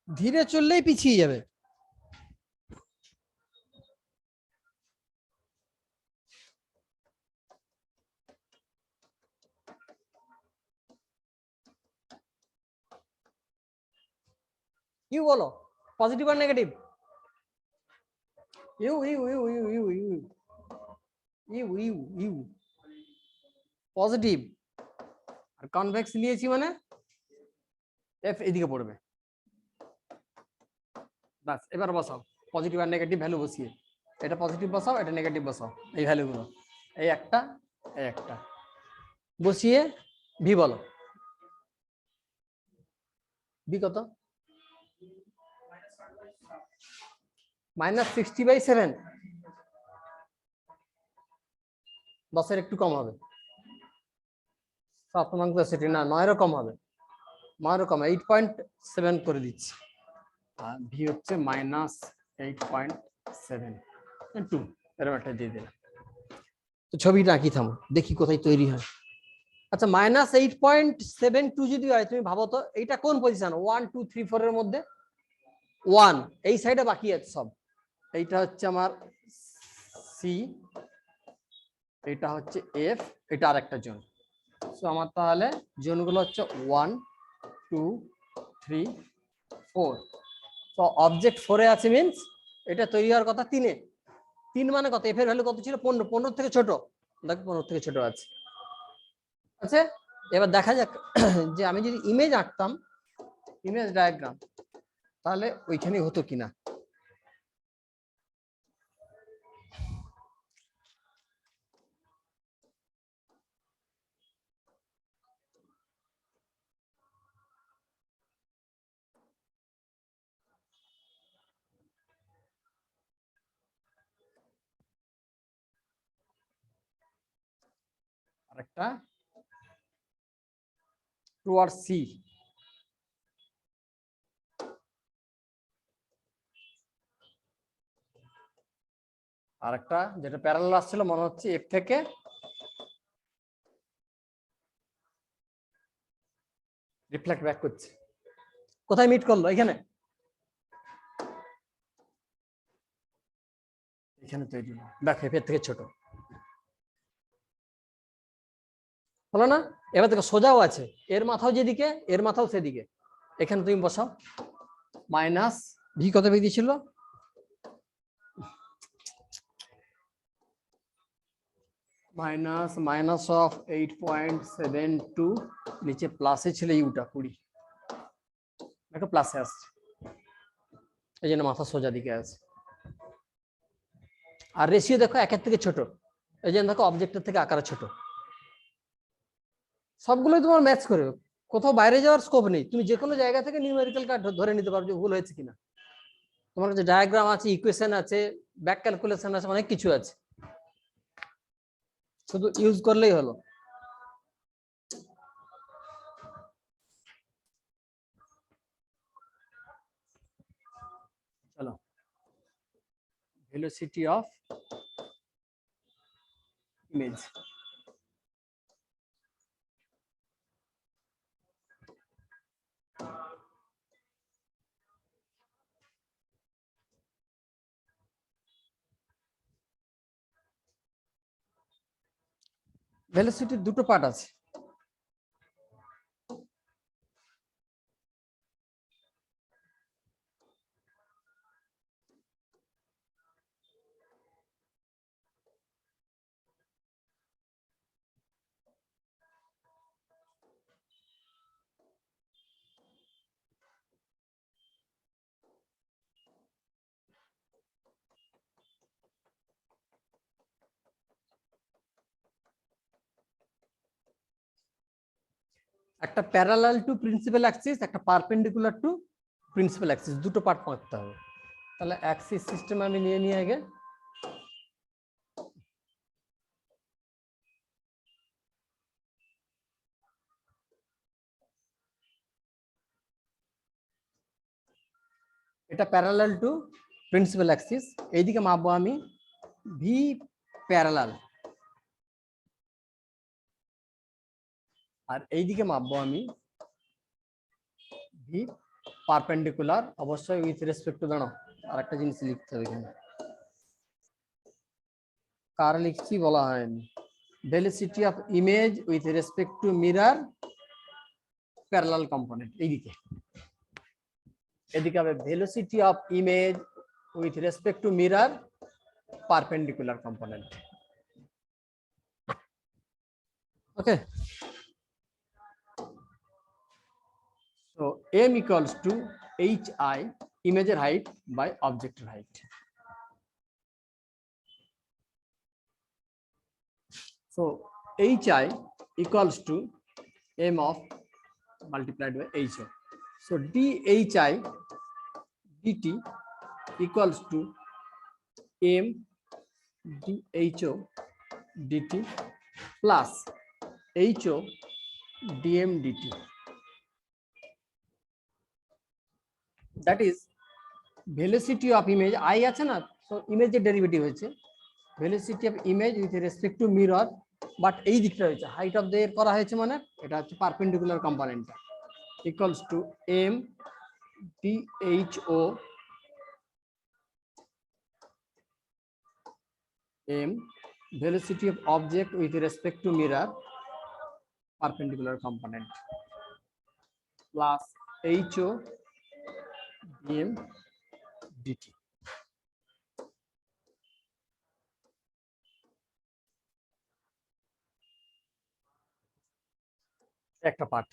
ধীরে চললেই পিছিয়ে যাবে। ইউ বলো, পজিটিভ আর নেগেটিভ? U U U U U U U U U positive. আর কনভেক্স নিয়েছি মানে এফ এদিকে পড়বে। বাস এবার বসাও পজিটিভ আর নেগেটিভ ভ্যালু বসিয়ে, এটা পজিটিভ বসাও, এটা নেগেটিভ বসাও, এই ভ্যালুগুলো, এই একটা এই একটা বসিয়ে ভি বলো। ভি কত? -60/7। 10-এর একটু কম হবে, 7 নং সেটি না, 9-এরও কম হবে, 9-এরও কম, 8.7 করে দিচ্ছি। আর ভি হচ্ছে -8.72 এরকম একটা দিয়ে দিলাম। তো ছবিটা আঁকি, থামো দেখি কোথায় তৈরি হয়। আচ্ছা -8.72 যদি হয়, তুমি ভাবো তো এইটা কোন পজিশন? 1 2 3 4 এর মধ্যে 1, এই সাইডে বাকি আছে সব। এইটা হচ্ছে আমার সি, এটা হচ্ছে এফ, এটা আরেকটা জোন। সো আমার তাহলে জোনগুলো হচ্ছে 1 2 3 4। তো অবজেক্ট 4-এ আছে, মিন্স এটা তৈরি হওয়ার কথা 3-এ। 3 মানে কত? এফ এর ভ্যালু কত ছিল? 15। 15 থেকে ছোট, দেখো 15 থেকে ছোট আছে। আচ্ছা এবার দেখা যাক যে আমি যদি ইমেজ আঁকতাম, ইমেজ ডায়াগ্রাম, তাহলে ওইখানে হতো কিনা। আরেকটা টুয়ার্ড সি, আরেকটা যেটা প্যারালাল আসছিল মনে হচ্ছে এফ থেকে রিফ্লেক্ট ব্যাক করছে। কোথায় মিট করলো? এখানে, এখানে তৈরি হলো, দেখো এফ এর থেকে ছোট হলো না? এবার দেখো সোজাও আছে, এর মাথাও যেদিকে, এর মাথাও সেদিকে। এখানে তুমি বসাও মাইনাস ভি কত বেরিয়েছিল? মাইনাস অফ 8.72, নিচে প্লাসে ছিল ইউটা 20, দেখো প্লাসে আসছে, এই জন্য মাথা সোজা দিকে আছে। আর রেশিও দেখো 1-এর থেকে ছোট, এই জন্য দেখো অবজেক্টের থেকে আকারে ছোট। সবগুলোই তোমার ম্যাচ করবে, কোথাও বাইরে যাওয়ার স্কোপ নেই। তুমি যে কোনো জায়গা থেকে নিউমেরিক্যাল কার্ড ধরে নিতে পারো যে ভুল হয়েছে কিনা। তোমার কাছে ডায়াগ্রাম আছে, ইকুয়েশন আছে, ব্যাক ক্যালকুলেশন আছে, অনেক কিছু আছে, শুধু ইউজ করলেই হলো। চলো, ভেলোসিটি অফ ইমেজ। ভেলোসিটির দুটো পার্ট আছে, একটা প্যারালাল টু প্রিন্সিপাল অ্যাক্সিস, একটা পারপেন্ডিকুলার টু প্রিন্সিপাল অ্যাক্সিস, দুটো পার্ট করতে হবে। তাহলে অ্যাক্সিস সিস্টেম আমি নিয়ে নিয়ে আগে এটা প্যারালাল টু প্রিন্সিপাল অ্যাক্সিস, এইদিকে মাপবো আমি ভি প্যারালাল, আর এইদিকে মাপবো আমি ভি পারপেন্ডিকুলার। অবশ্যই উইথ রেসপেক্ট টু, দাঁড়াও আর একটা জিনিস লিখতে হবে এখানে, কার লিখছি বলা হয়নি, velocity of image with respect to mirror parallel component. এইদিকে এদিকে হবে velocity of image with respect to mirror perpendicular component. Okay, so m equals to hi, ইমেজের হাইট বাই অবজেক্টের height. So hi equals to m of multiplied by ho. So dhi dt equals to m dho dt plus ho dm dt. That is velocity of image I আছে না, so ইমেজের ডেরিভেটিভ হয়েছে velocity of image with respect to mirror, but এই দিকটা হয়েছে হাইট অফ এর করা হয়েছে, মানে এটা হচ্ছে perpendicular component equals two m dho m velocity of object with respect to mirror perpendicular component plus ho dm dt. একটা পার্ট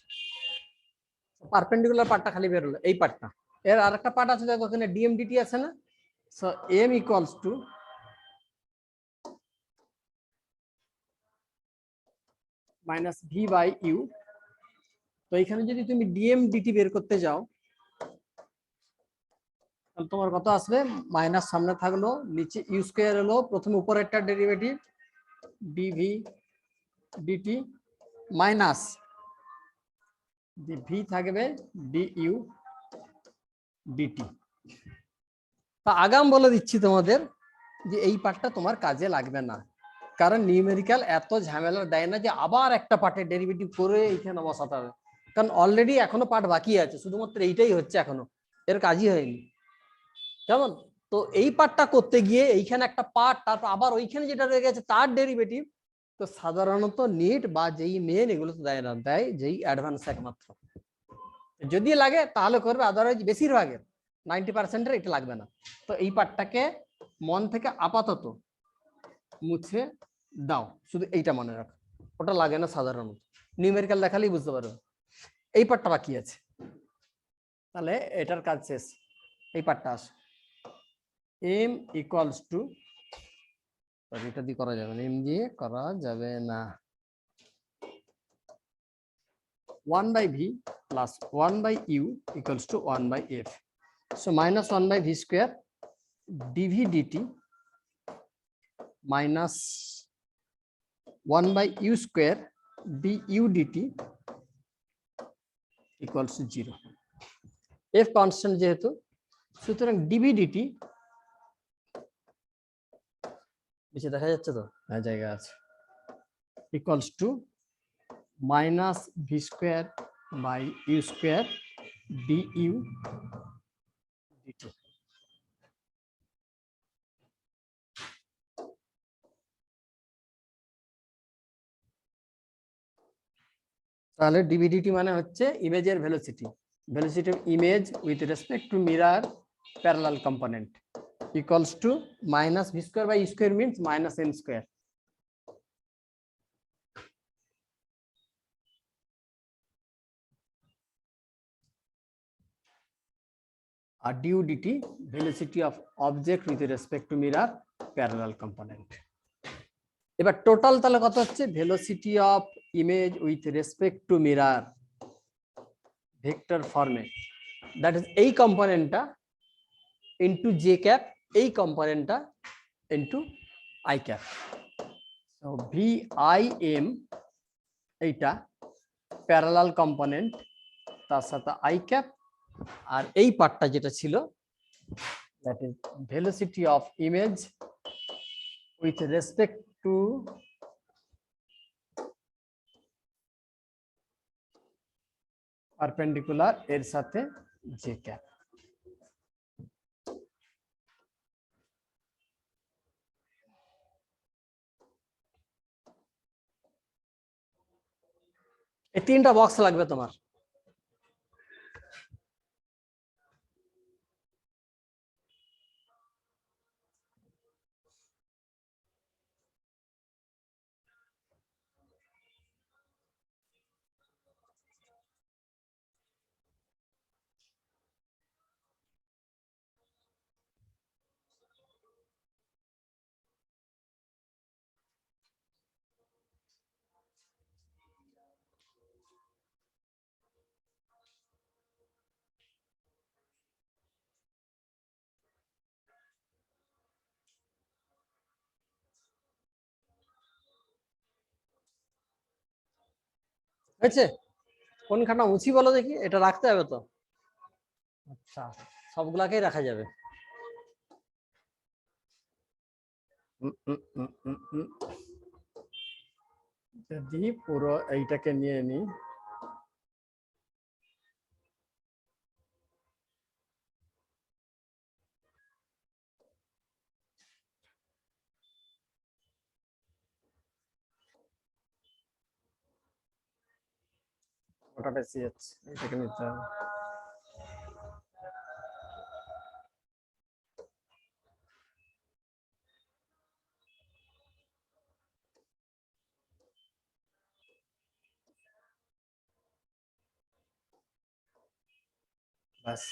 পারপেন্ডিকুলার পার্টটা খালি বের হলো, এই পার্টটা। এর আরেকটা পার্ট আছে দেখো এখানে dm dt আছে না, so m equals to minus V by you. তো এখানে যদি তুমি dm dt বের করতে যাও তাহলে তোমার কত আসবে, মাইনাস সামনে থাকলো, নিচে ইউ স্কয়ার হলো, প্রথমে উপরেরটা derivative dv dt minus V থাকবে du dt। তা আগাম বলে দিচ্ছি তোমাদের যে এই পার্টটা তোমার কাজে লাগবে না, কারণ নিউমেরিক্যাল এত ঝামেলা দেয় না যে আবার একটা পার্টের ডেরিভেটিভ করে এইখানে বসাতে হবে, কারণ অলরেডি এখনো পার্ট বাকি আছে, শুধুমাত্র এইটাই হচ্ছে এখনো, এর কাজই হয়নি। কেমন? তো এই পার্টটা করতে গিয়ে এইখানে একটা পার্ট, তারপর আবার ওইখানে যেটা রয়ে গেছে তার ডেরিভেটিভ, তো সাধারণত নিট বা যেই মেন এগুলো তো দেয় না, দেয় যেই অ্যাডভান্স একমাত্র। যদি লাগে তাহলে করবে, আদারওয়াইজ বেশিরভাগের 90% এটা লাগবে না। তো এই পার্টটাকে মন থেকে আপাতত মুছে দাও, শুধু এইটা মনে রাখো, ওটা লাগে না সাধারণত, নিউমেরিক্যাল দেখালেই বুঝতে পারবে। এই পার্টটা বাকি আছে, তাহলে এটার কাজ শেষ। এই পার্টটা আসে m ইকুয়ালস টু, এটা দিয়ে করা যাবে না, m দিয়ে করা যাবে না, 1 by v plus 1 by u equals to 1 by f. So minus 1 by v square dv dt minus 1 by u square du dt equals to 0. f constant যেহেতু, সুতরাং dv dt নিচে দেখা যাচ্ছে তো, হ্যাঁ জায়গা আছে, equals to minus v square by u square du dt. তাহলে ডিভিডিটি মানে হচ্ছে ইমেজের velocity, velocity of image with respect to mirror parallel component equals to minus v square by u square means minus M square. আর d u d t velocity of object with respect to mirror parallel component. এবার টোটাল তাহলে কত হচ্ছে, velocity of image with respect to mirror vector ফর্মে, দ্যাট ইজ এই কম্পোনেন্টটা ইনটু জে ক্যাপ, এই কম্পোনেন্টটা into i cap. So v I m এইটা প্যারালাল কম্পোনেন্ট, তার সাথে আই ক্যাপ, আর এই পার্টটা যেটা ছিল that is velocity of image with respect two perpendicular এর সাথে জে ক্যাপ। এই তিনটা বক্স লাগবে তোমার। হয়েছে? কোনখানটা মুছি বলো দেখি, এটা রাখতে হবে তো। আচ্ছা, সবগুলাকেই রাখা যাবে। যদি পুরো এইটাকে নিয়ে নিই, ওটা বেশি যাচ্ছে, এটাকে নিতে হবে। বাস,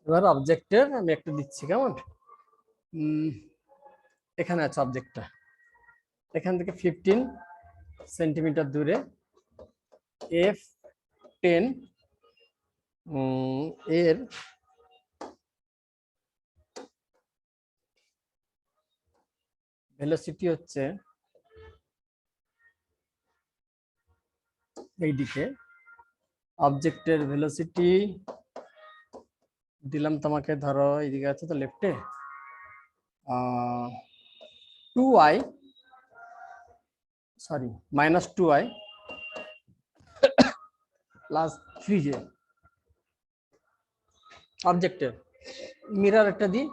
এবার অবজেক্টের আমি একটু দিচ্ছি কেমন। এখানে আছে অবজেক্টটা, এখান থেকে 15 সেন্টিমিটার দূরে F10 এর ভেলোসিটি হচ্ছে এইদিকে, অবজেক্টের ভেলোসিটি দিলাম তোমাকে, ধরো এইদিকে আছে তো লেফটে, 2i, sorry -2i plus 3j অবজেক্টের। মিরর একটা দিই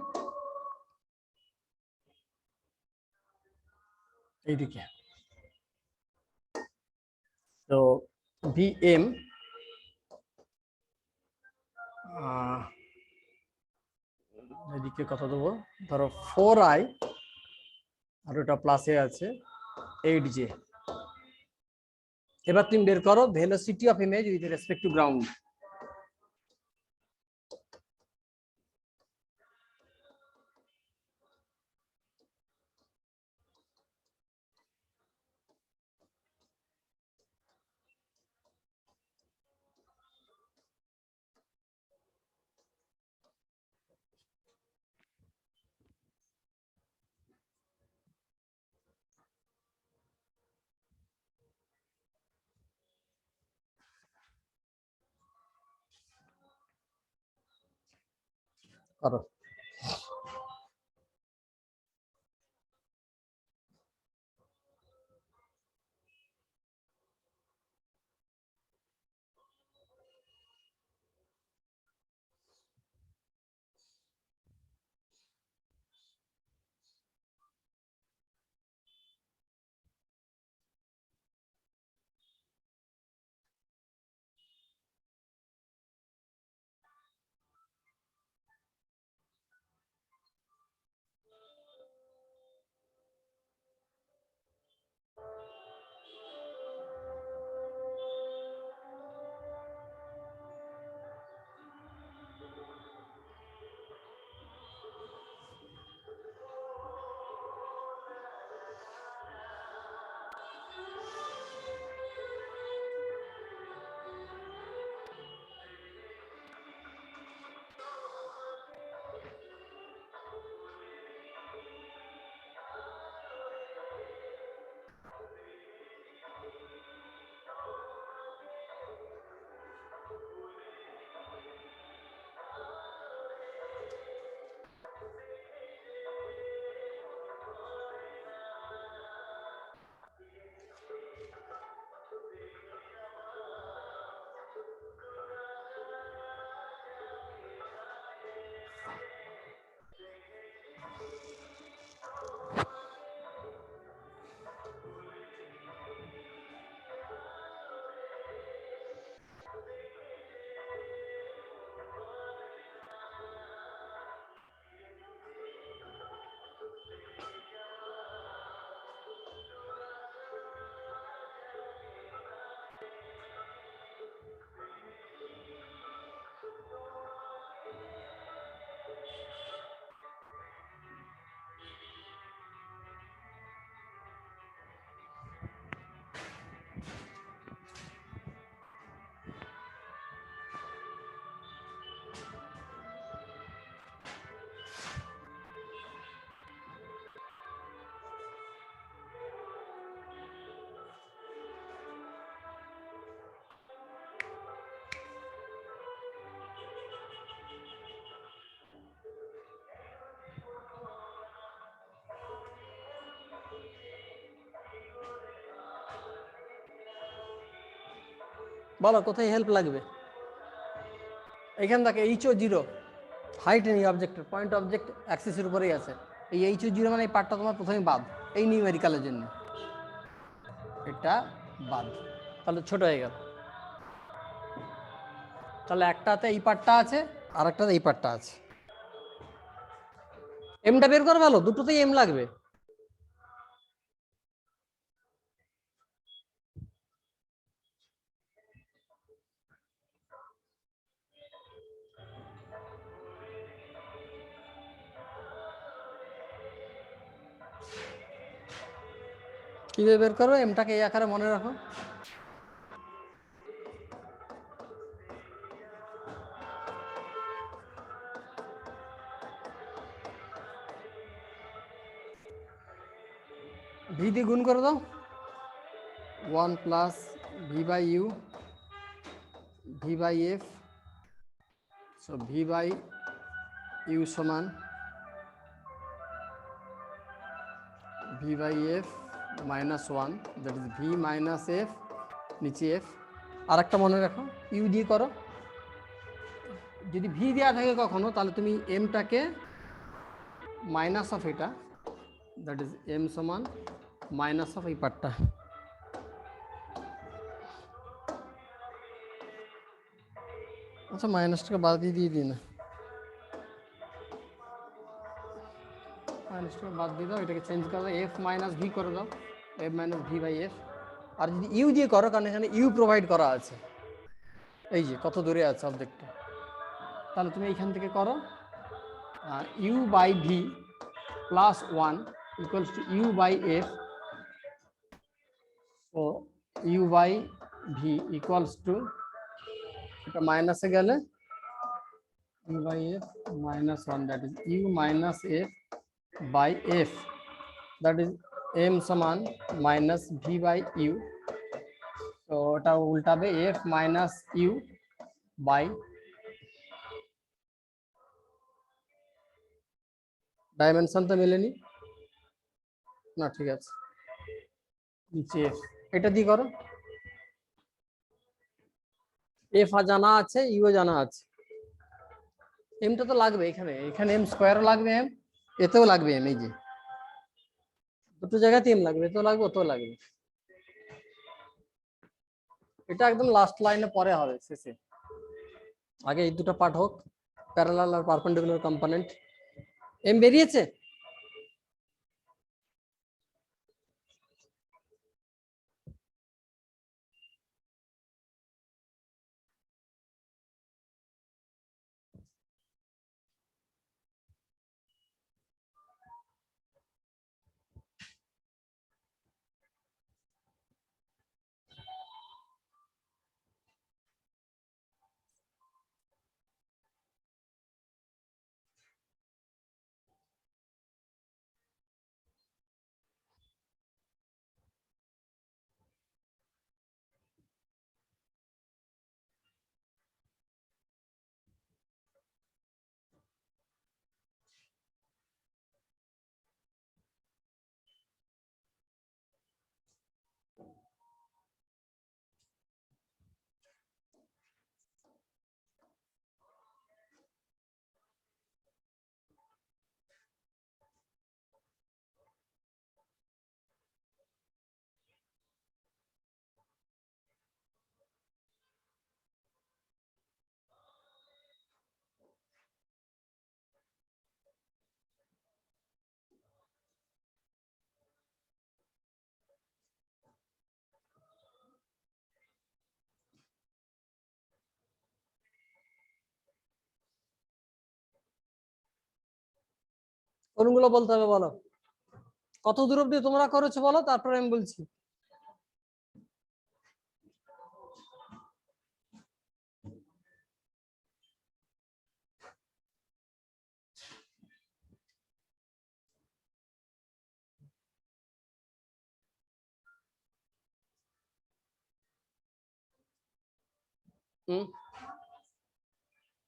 এইদিকে, তো ভিএম এদিকে কত দেবো, ধরো 4i, আর ওটা প্লাসে আছে 8j। এবার তুমি বের করো velocity of image with respect to ground. করো। বলো কোথায় হেল্প লাগবে? এখান থেকে এইচও জিরো, হাইট নেই অবজেক্টের, পয়েন্ট অবজেক্ট অ্যাক্সিসের উপরেই আছে। এই এইচও জিরো মানে এই পার্টটা তোমার প্রথমে বাদ, এই নিউমেরিক্যালের জন্য এটা বাদ, তাহলে ছোট হয়ে গেল। তাহলে একটাতে এই পার্টটা আছে আর একটাতে এই পার্টটা আছে। এমটা বের করে ভালো, দুটোতেই এম লাগবে। কিভাবে বের করো? এমটাকে এই আকারে মনে রাখো। ভি দিয়ে গুণ করে দাও, 1 plus v by u v by f, so v by u সমান v by F minus 1, that is v minus f, নিচে এফ। আর একটা মনে রাখো, ইউ দিয়ে করো। যদি ভি দেওয়া থাকে কখনো, তাহলে তুমি এমটাকে মাইনাস অফ এটা, দ্যাট ইজ এম সমান মাইনাস অফ এই পার্টটা। আচ্ছা মাইনাসটাকে বাদ দিয়ে দিই না, মাইনাসটাকে বাদ দিয়ে দাও, এটাকে চেঞ্জ করে দাও, এফ মাইনাস ভি করে দাও, f minus V by f. আর যদি ইউ দিয়ে করো, কারণ এখানে ইউ প্রোভাইড করা আছে, এই যে কত দূরে আছে অবজেক্টটা, তাহলে তুমি এইখান থেকে করো u by v plus 1 equals to u by f, ও u by v equals to, এটা মাইনাসে গেলে u by F minus 1, that is u minus f by f, that is m সমান মাইনাস ভি বাই ইউ। তো ওটা উল্টাবে f minus u by, dimension তো মেলেনি না, ঠিক আছে, নিচে এফ, এটা দিয়ে করো। এফ জানা আছে, ইউ জানা আছে, এমটা তো লাগবে এখানে, এখানে এম স্কোয়ারও লাগবে, এম এতেও লাগবে এম, এই যে দুটো জায়গাতে এম লাগবে, এতেও লাগবে ওতেও লাগবে। এটা একদম লাস্ট লাইনে পরে হবে, শেষে, আগে এই দুটো পার্ট হোক, প্যারালাল আর পারপেন্ডিকুলার কম্পোনেন্ট। এম বেরিয়েছে? কোনগুলো বলতে হবে বলো, কত দূর অব্দি তোমরা করেছো বলো, তারপরে আমি বলছি।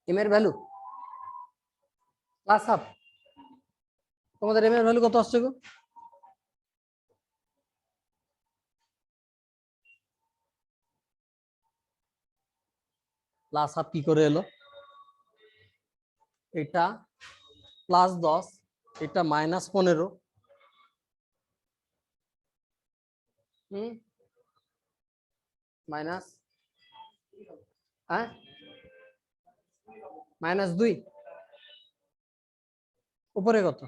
এম এর ভ্যালু ক্লাস হাফ, তোমাদের এম এর ভ্যালু কত আসছে গো? প্লাস হাফ কি করে এলো, এটা প্লাস 10, এটা মাইনাস 15, মাইনাস -2, উপরে কত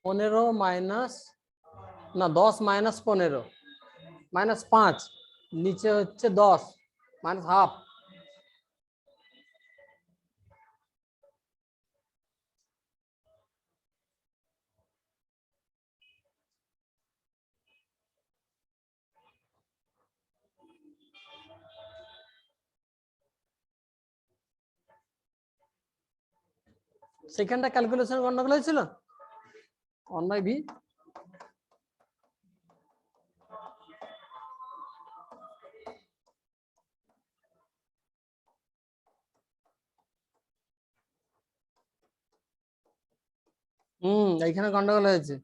15 মাইনাস না 10 মাইনাস 15 -5, নিচে হচ্ছে 10 মাইনাস হাফ, সেখানটা ক্যালকুলেশন গন্ডগোল হয়েছিল 1/b। এইখানে গন্ডগোল হয়েছে।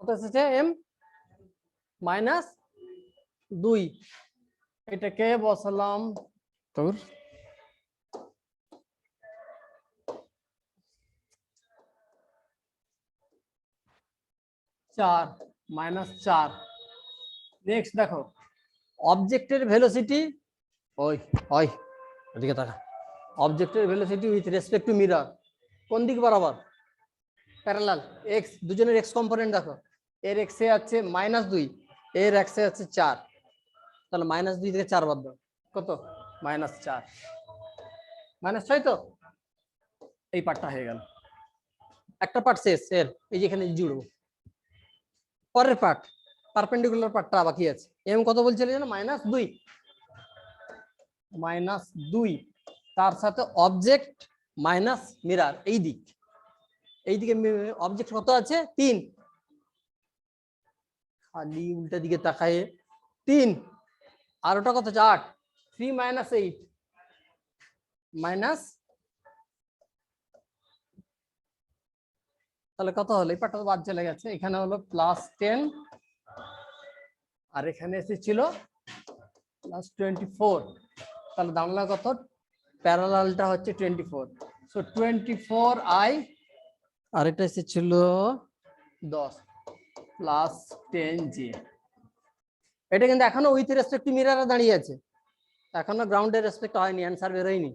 কত এসেছে m -2, এটাকে বসালাম তোর 4 -4। নেক্সট দেখো অবজেক্টের ভেলোসিটি, ওই ওই ওদিকে তাকা, অবজেক্টের velocity with respect to mirror কোন দিক বরাবর, প্যারালাল, x, দুজনের x কম্পোনেন্ট দেখো, এর x এ আছে -2, এর x এ আছে 4, তাহলে -2 থেকে 4 বাদ দাও, কত -4, -6 তো, এই পার্টটা হয়ে গেল। একটা পার্ট শেষ এর, এই যে এখানে জুড়বো। পরের পার্ট পারপেন্ডিকুলার পার্টটা বাকি আছে, m কত বলছিল জানো -2, -2, তার সাথে অবজেক্ট মাইনাস মিরর, এই দিক, এইদিকে অবজেক্ট কত আছে 3, খালি উল্টা দিকে তাকায় 3, আর ওটা কত 8, 3 - 8 মাইনাস, তাহলে কত হলো, এই পার্টটা বাদ চলে গেছে, এখানে হলো +10 আর এখানে এসেছিল +24, তাহলে দাঁড়ালো কত, প্যারালালটা হচ্ছে 24, সো 24i, আর এটা এসেছিল 10 +10j। এটা কিন্তু এখনো উইথ রেসপেক্ট টু মিররে দাঁড়িয়ে আছে, এখনো গ্রাউন্ডের রেসপেক্ট হয়নি, অ্যান্সার বেরোয়নি।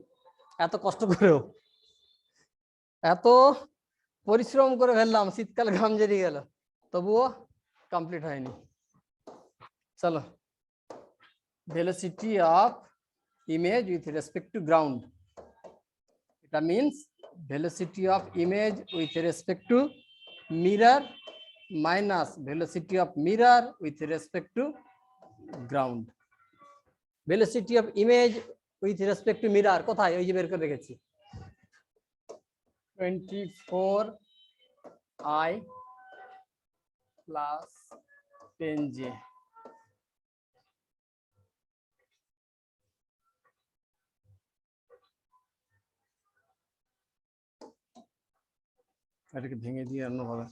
এত কষ্ট করেও, এত পরিশ্রম করে ফেললাম, শীতকাল ঘাম জেরে গেল, তবুও কমপ্লিট হয়নি। চলো, velocity of image with respect to ground, এটা means velocity of image with respect to mirror minus velocity of mirror with respect to ground. Velocity of image with respect to mirror কোথায়, ওই যে বের করে রেখেছি, 24i +10j। এটাকে ভেঙে দিয়ে অন্যভাবে,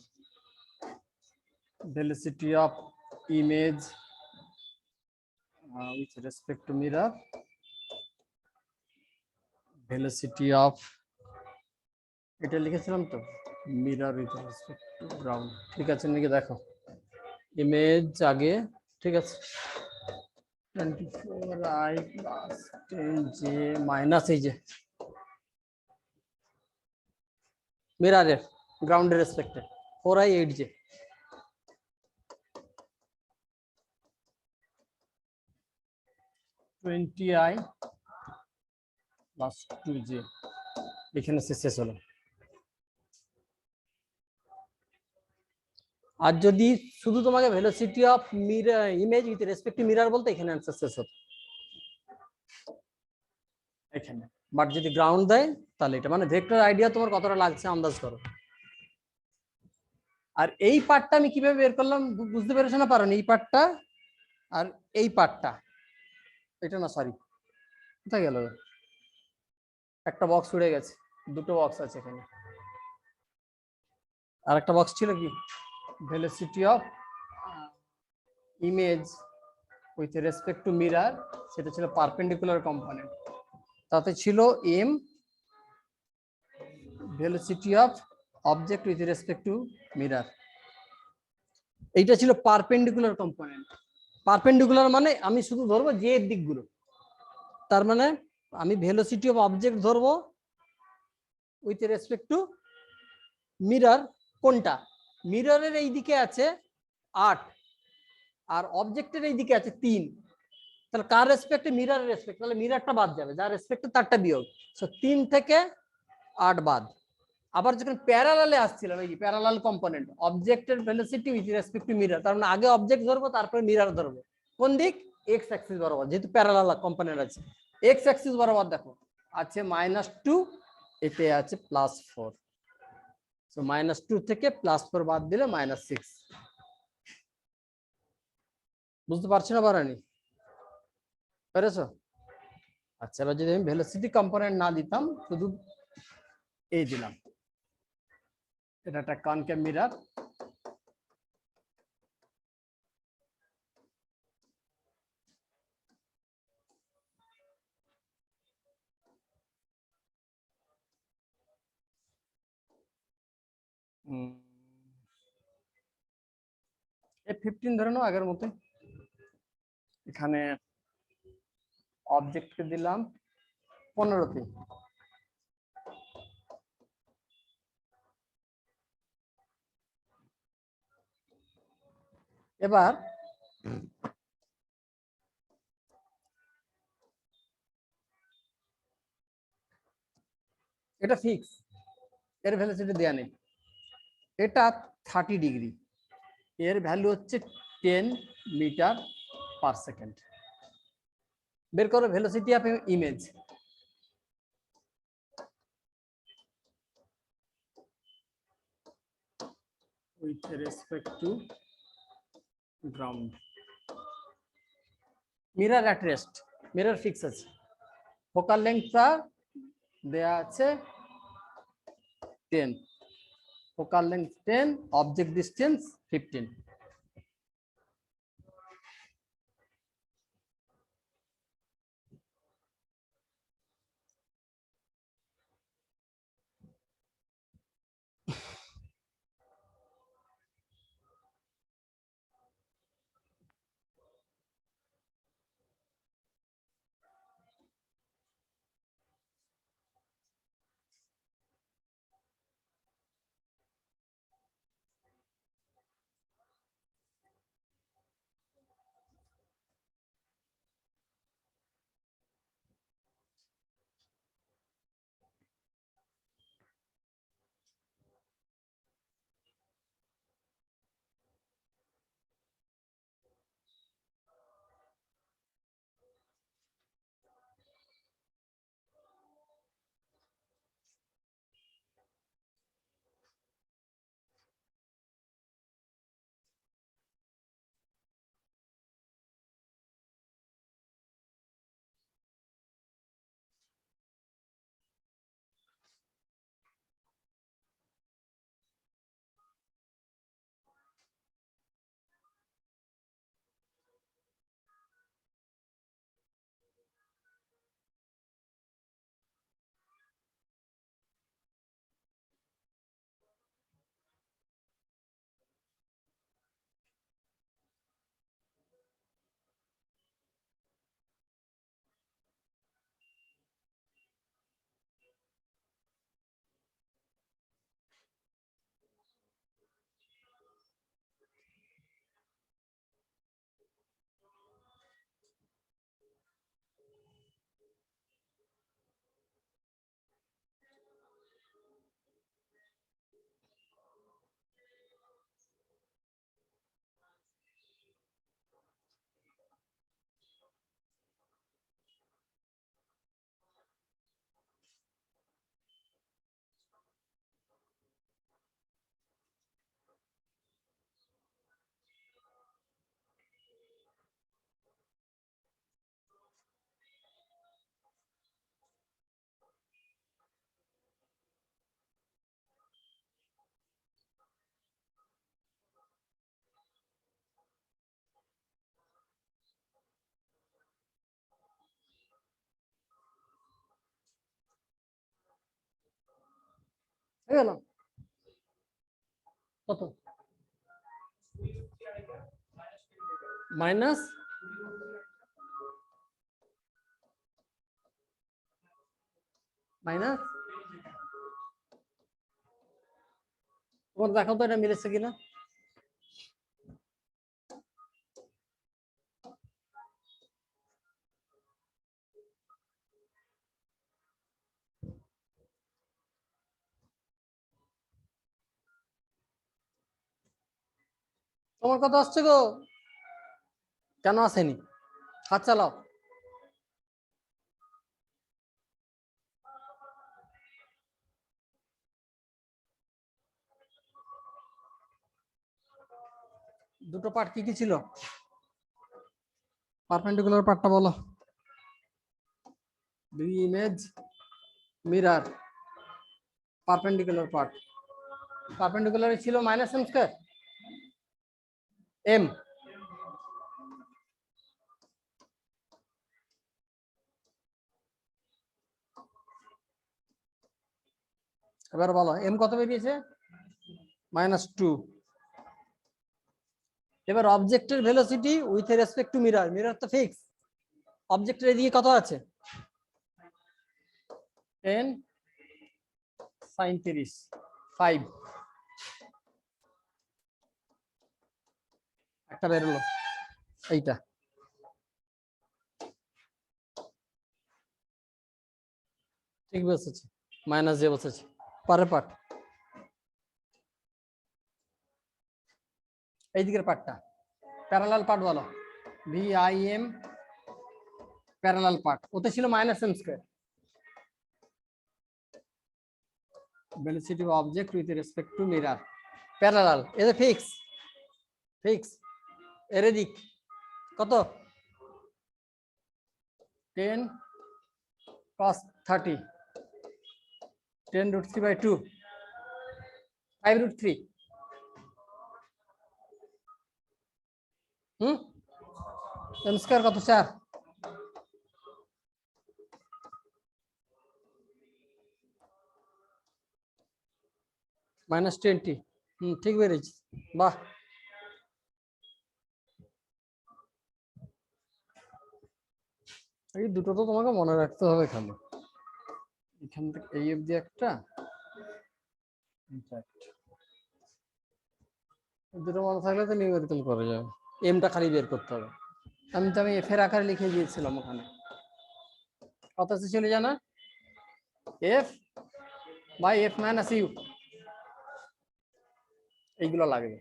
velocity of image with respect to mirror, velocity of, এটা লিখেছিলাম তো, mirror with respect to ground, ঠিক আছে নাকি দেখো, ইমেজ আগে, ঠিক আছে, 24i +10j মাইনাস এই যে মিররের গ্রাউন্ডের রেসপেক্টে 4i 8j, +20i +2j, এখানে শেষ হলো। আর যদি শুধু তোমাকে velocity of mirror image with respect to mirror বলতে, এখানে অ্যান্সার শেষ হতো এখানে, বাট যদি গ্রাউন্ড দেয় তাহলে এটা, মানে ভেক্টর আইডিয়া তোমার কতটা লাগছে আন্দাজ করো। আর এই পার্টটা আমি কিভাবে বের করলাম বুঝতে পেরেছো না? পারেন এই পার্টটা আর এই পার্টটা, এটা না সরি, কোথায় গেল? একটা বক্স উড়ে গেছে, দুটো বক্স আছে এখানে। আর একটা বক্স ছিল কি, velocity of image with respect to mirror, সেটা ছিল পারপেন্ডিকুলার কম্পোনেন্ট। তাতে ছিল M velocity of object with respect to mirror, এইটা ছিল পারপেন্ডিকুলার কম্পোনেন্ট। পারপেন্ডিকুলার মানে আমি শুধু ধরবো যে এর দিকগুলো, তার মানে আমি ভেলোসিটি অফ অবজেক্ট ধরবো উইথ রেসপেক্ট টু মিরার। কোনটা? মিররের এই দিকে আছে 8 আর অবজেক্টের এই দিকে আছে 3, তাহলে কার রেসপেক্টে? মিররের রেসপেক্ট, তাহলে মিররটা বাদ যাবে, যার রেসপেক্টে তারটা বিয়োগ। সো 3 থেকে 8 বাদ। আবার যখন প্যারালালে আসছিলাম, এই প্যারালাল কম্পোনেন্ট অবজেক্টের velocity with respect to mirror, তার মানে আগে অবজেক্ট ধরবো তারপরে মিরর ধরবো। কোন দিক? এক্স অ্যাক্সিস বরাবর, যেহেতু প্যারালাল কম্পোনেন্ট আছে। এক্স অ্যাক্সিস বরাবর দেখো আছে -2, এতে আছে +4। সো -2 থেকে +4 বাদ দিলে -6। বুঝতে পারছো না পারানি? পেরেছো? আচ্ছা, এবার যদি আমি ভেলোসিটি কম্পোনেন্ট না দিতাম, শুধু এই দিলাম, এটা একটা কনকেভ মিরর, F15 ধরে নাও আগের মতো। এখানে অবজেক্টকে দিলাম 15তে। এবার এটা ফিক্স, এর ভ্যালুসিটি দেয়া নেই। এটা 30 ডিগ্রি, এর ভ্যালু হচ্ছে 10 মিটার পার সেকেন্ড। বের করো velocity of image. With respect to ground. Mirror at rest, mirror fix আছে। ফোকাল লেন্থটা দেয়া আছে 10, ফোকাল লেন্থ 10, অবজেক্ট ডিস্টেন্স 15। গেল কত মাইনাস মাইনাস তোমার দেখো তো এটা মিলেছে কিনা তোমার কত আসছে গো কেন আসেনি হাত চালাও দুটো পার্ট কি কি ছিল পারপেন্ডিকুলার পার্টটা বলো দুই ইমেজ মিরর পারপেন্ডিকুলার পার্ট পারপেন্ডিকুলারে ছিল মাইনাস এম স্কয়ার এম এবার বলো এম কত বেরিয়েছে -2 এবার অবজেক্টের velocity with respect to mirror mirror তো ফিক্স অবজেক্টের এদিকে কত আছে 10 sin 30 5 একটা বেরোলো এইটা ঠিক বসেছে মাইনাস যে বসেছে পরের পার্ট এই দিকের পার্টটা প্যারালাল পার্ট বলো VIM প্যারালাল পার্ট ওতে ছিল minus M square velocity of object with respect to mirror parallel is a fix এর দিক কত 10 cos 30 10 root 3 by 2 5 root 3 m square কত 4 -20 ঠিক বেরিয়েছে বাহ এই দুটো তো তোমাকে মনে রাখতে হবে এখানে এখান থেকে এই অবধি একটা দুটো মনে থাকলে তো নিউমেরিক্যাল করা যাবে এমটা খালি বের করতে হবে আমি এফ এর আকারে লিখে দিয়েছিলাম ওখানে কত ছিল জানা F by F minus U এইগুলো লাগবে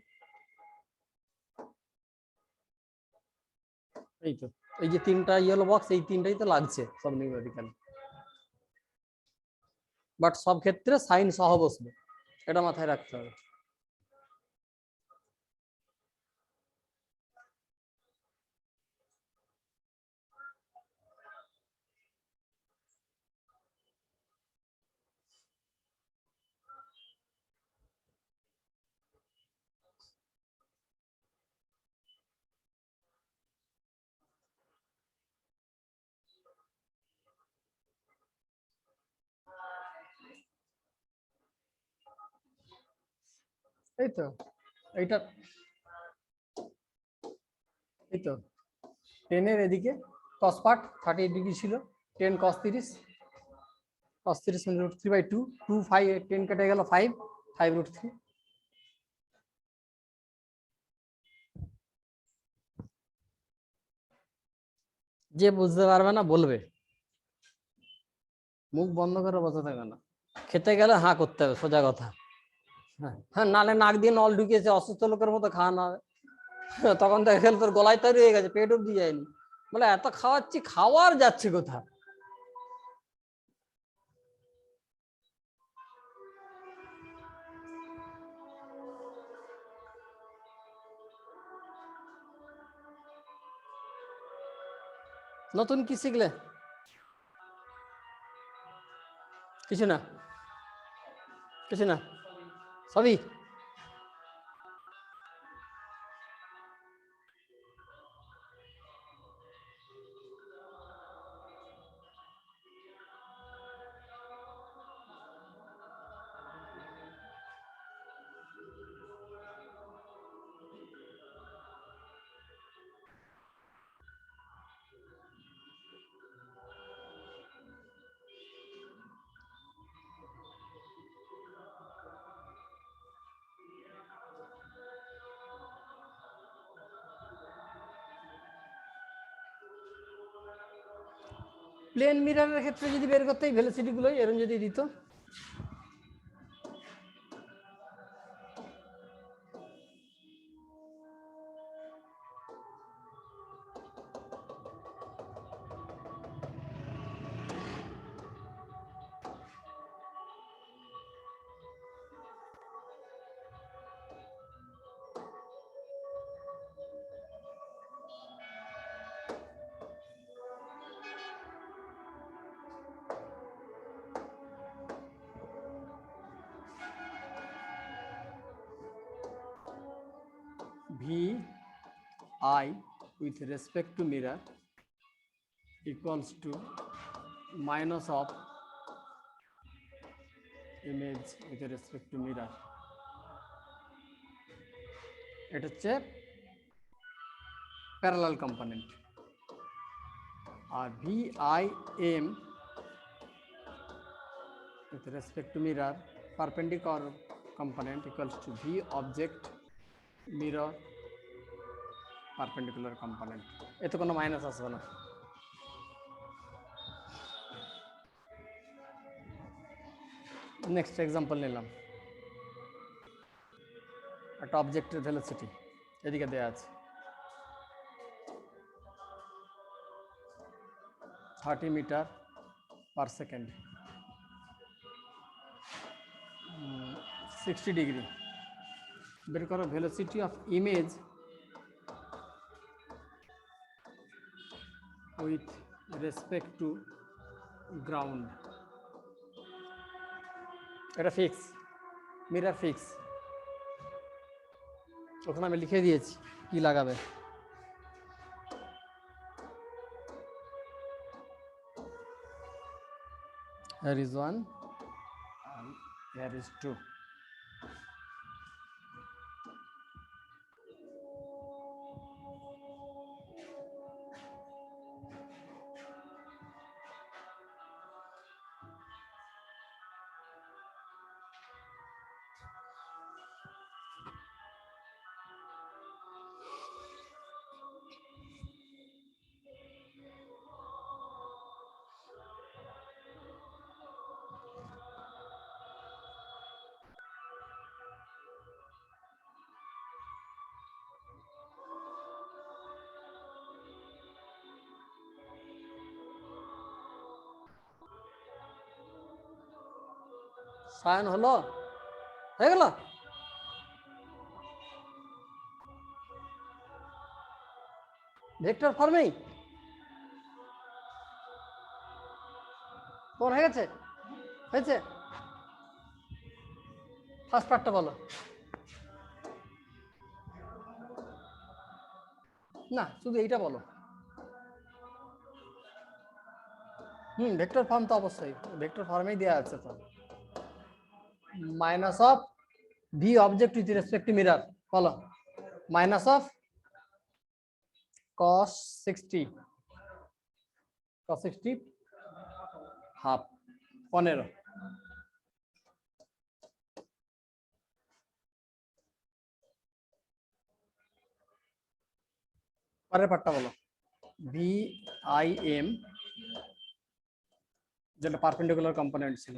এই তো এই যে তিনটা ইয়েলো বক্স এই তিনটাই তো লাগছে সব নিউমেরিক্যাল বাট সব ক্ষেত্রে সাইন সহ বসবে এটা মাথায় রাখতে হবে এই তো এইটা এই তো 10 এর এদিকে cos পার্ট 38 ডিগ্রি ছিল 10 cos 30 cos 30 মানে √3 বাই 2 2 5 10 কেটে গেল 5 5 √3 যে বুঝতে পারবে না বলবে মুখ বন্ধ করে বসে থাকবে না খেতে গেলে হাঁ করতে হবে সোজা কথা হ্যাঁ নালে নাক দিয়ে নল ঢুকিয়েছে অসুস্থ লোকের মতো খাওয়া না তখন দেখা গেল তোর গলায় তৈরি হয়ে গেছে পেট অব্দি যায়নি বলে এত খাওয়াচ্ছি খাওয়ার যাচ্ছে কোথা নতুন কি শিখলে কিছু না সবই প্লেন মিররের ক্ষেত্রে যদি বের করতে এই ভেলোসিটি গুলো এরকম যদি দিত, V I with respect to mirror equals to minus of image with respect to mirror, এটা হচ্ছে প্যারালাল কম্পোনেন্ট। আর V I M with respect to mirror perpendicular component equals to v object mirror perpendicular component, এতে কোনো মাইনাস আসবে না। নেক্সট এক্সাম্পল নিলাম, একটা অবজেক্টের ভেলোসিটি এদিকে দেওয়া আছে 30 মিটার পার সেকেন্ড, 60 ডিগ্রি। বের করো velocity of image with respect to ground. এটা ফিক্স, মিরর ফিক্স, ওখানে আমি লিখে দিয়েছি কি লাগাবে। Here is 1 and here is 2. Sayan হলো, হয়ে গেল? ভেক্টর ফর্মেই তোমার হয়ে গেছে? হয়েছে? ফার্স্ট পার্টটা বলো। না, শুধু এইটা বলো। ভেক্টর ফর্ম তো অবশ্যই ভেক্টর ফর্মেই দেওয়া আছে। তো minus of V object with respect to mirror, বলো মাইনাস অফ cos 60 হাফ 15। পরের পার্টটা বলো, ভি আই এম যেটা পারপেন্ডিকুলার কম্পোনেন্ট ছিল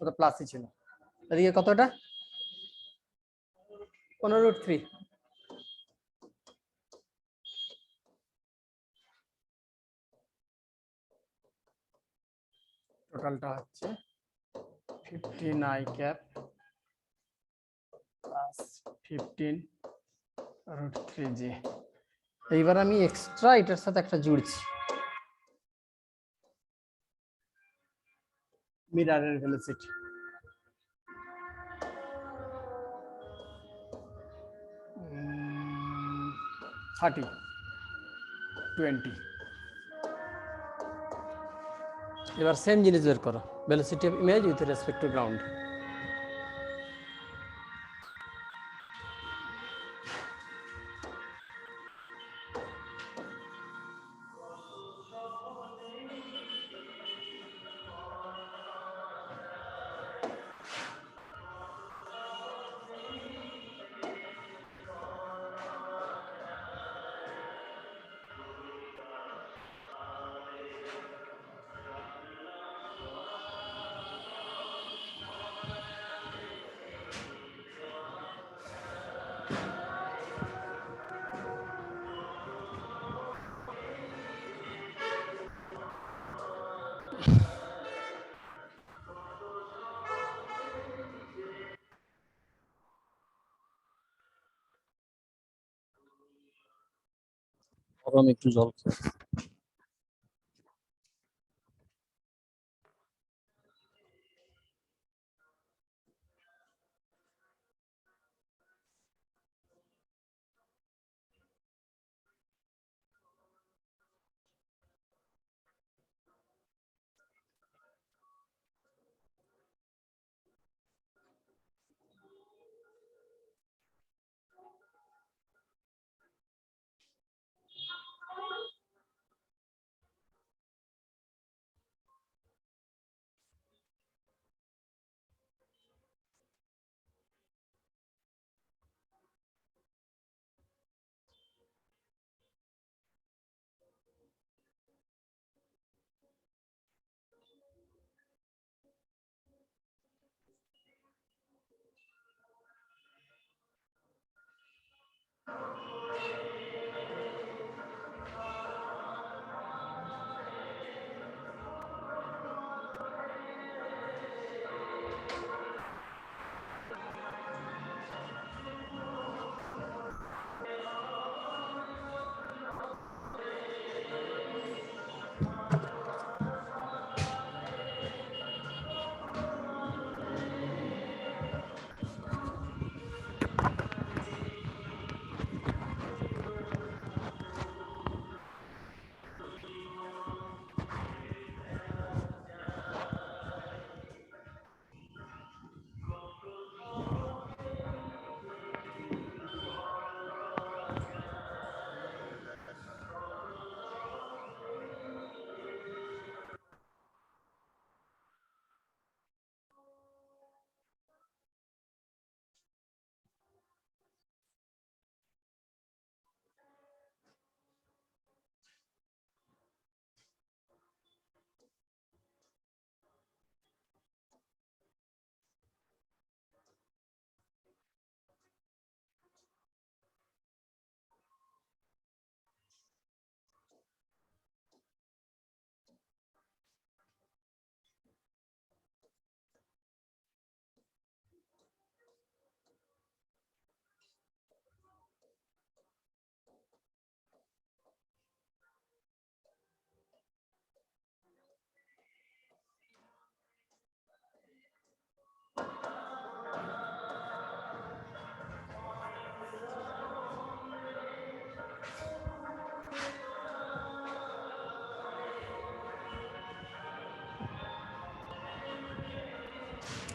ওটা প্লাসই ছিল, এদিকে কতটা 15√3। টোটালটা হচ্ছে 15 i ক্যাপ প্লাস 15√3j। এইবার আমি এক্সট্রা এটার সাথে একটা জুড়ছি, মিররের ভেলোসিটি। থার্টি 20। এবার সেম জিনিস বের করো, velocity of image with respect to ground. আমি একটু জল খাই।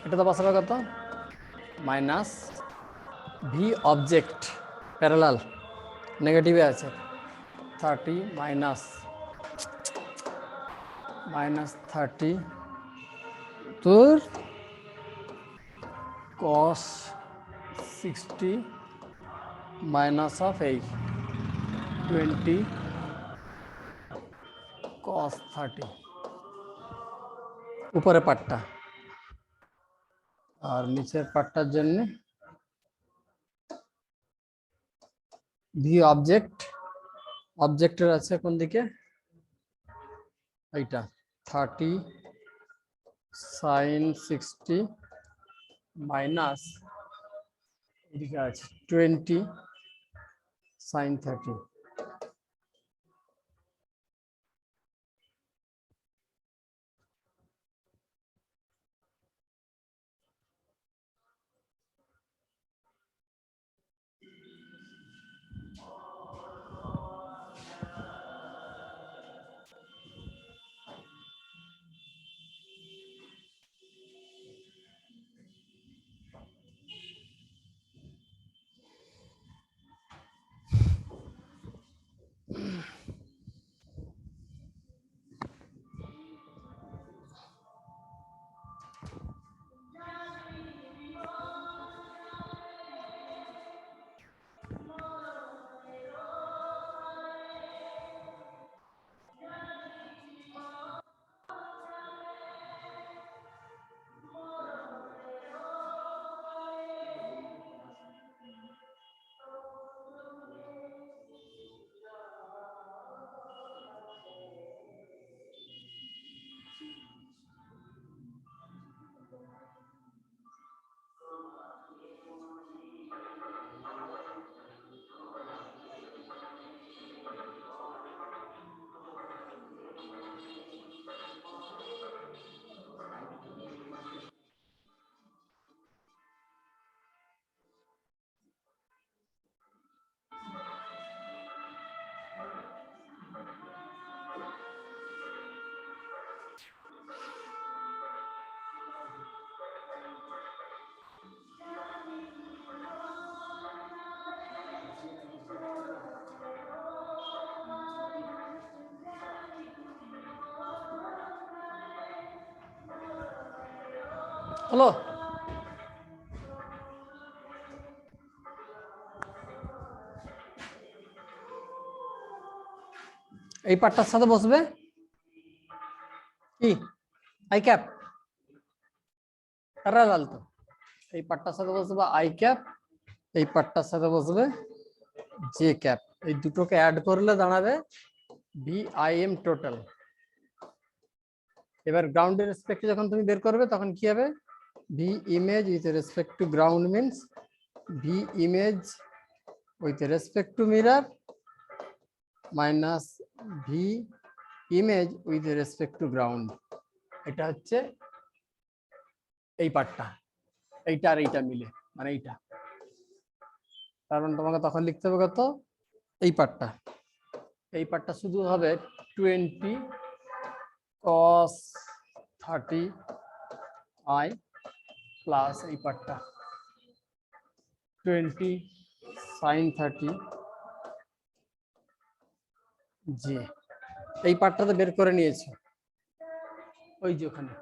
এটা তো পাশাপাশি কত মাইনাস ভি অবজেক্ট প্যারালাল নেগেটিভে আছে 30 মাইনাস 30 তোর cos 60 মাইনাস অফ এই 20 cos 30 উপরে পার্টটা আর নিচের পার্টটার জন্য ভি অবজেক্টের আছে কোন দিকে এইটা 30 sin 60 মাইনাস এদিকে আছে 20 sin 30 হলো? এই পার্টটার সাথে বসবে কি আই ক্যাপ, প্যারালাল তো। এই পার্টটার সাথে বসবে আই ক্যাপ, এই পার্টটার সাথে বসবে জে ক্যাপ। এই দুটোকে অ্যাড করলে দাঁড়াবে VIM টোটাল। এবার গ্রাউন্ডের রেসপেক্টে যখন তুমি বের করবে তখন কি হবে? V image with respect to ground means V image with respect to mirror minus V image with respect to ground। এটা হচ্ছে এই পার্টটা, এইটা আর এইটা মিলে, মানে এইটা। কারণ তোমাকে তখন লিখতে হবে কত? এই পার্টটা, এই পার্টটা শুধু হবে 20 cos 30 I প্লাস এই পার্টটা 20 sin 30 জি। এই পার্টটা তো বের করে নিয়েছো ওই যে ওখানে,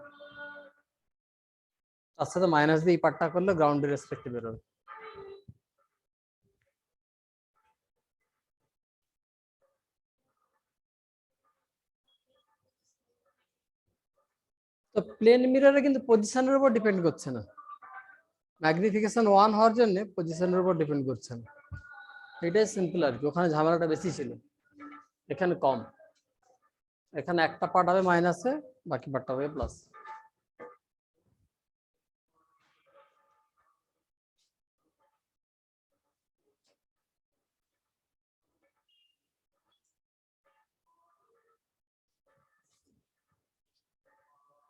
তার সাথে মাইনাস দিয়ে এই পার্টটা করলে গ্রাউন্ডের রেসপেক্টে বেরোবে। তো প্লেন মিররে কিন্তু পজিশনের উপর ডিপেন্ড করছে না, ম্যাগনিফিকেশন 1 হওয়ার জন্য পজিশনের উপর ডিপেন্ড করছে না। এটাই সিম্পল আর কি, ওখানে ঝামেলাটা বেশি ছিল, এখানে কম। এখানে একটা পার্ট হবে মাইনাসে, বাকি পার্টটা হবে প্লাস।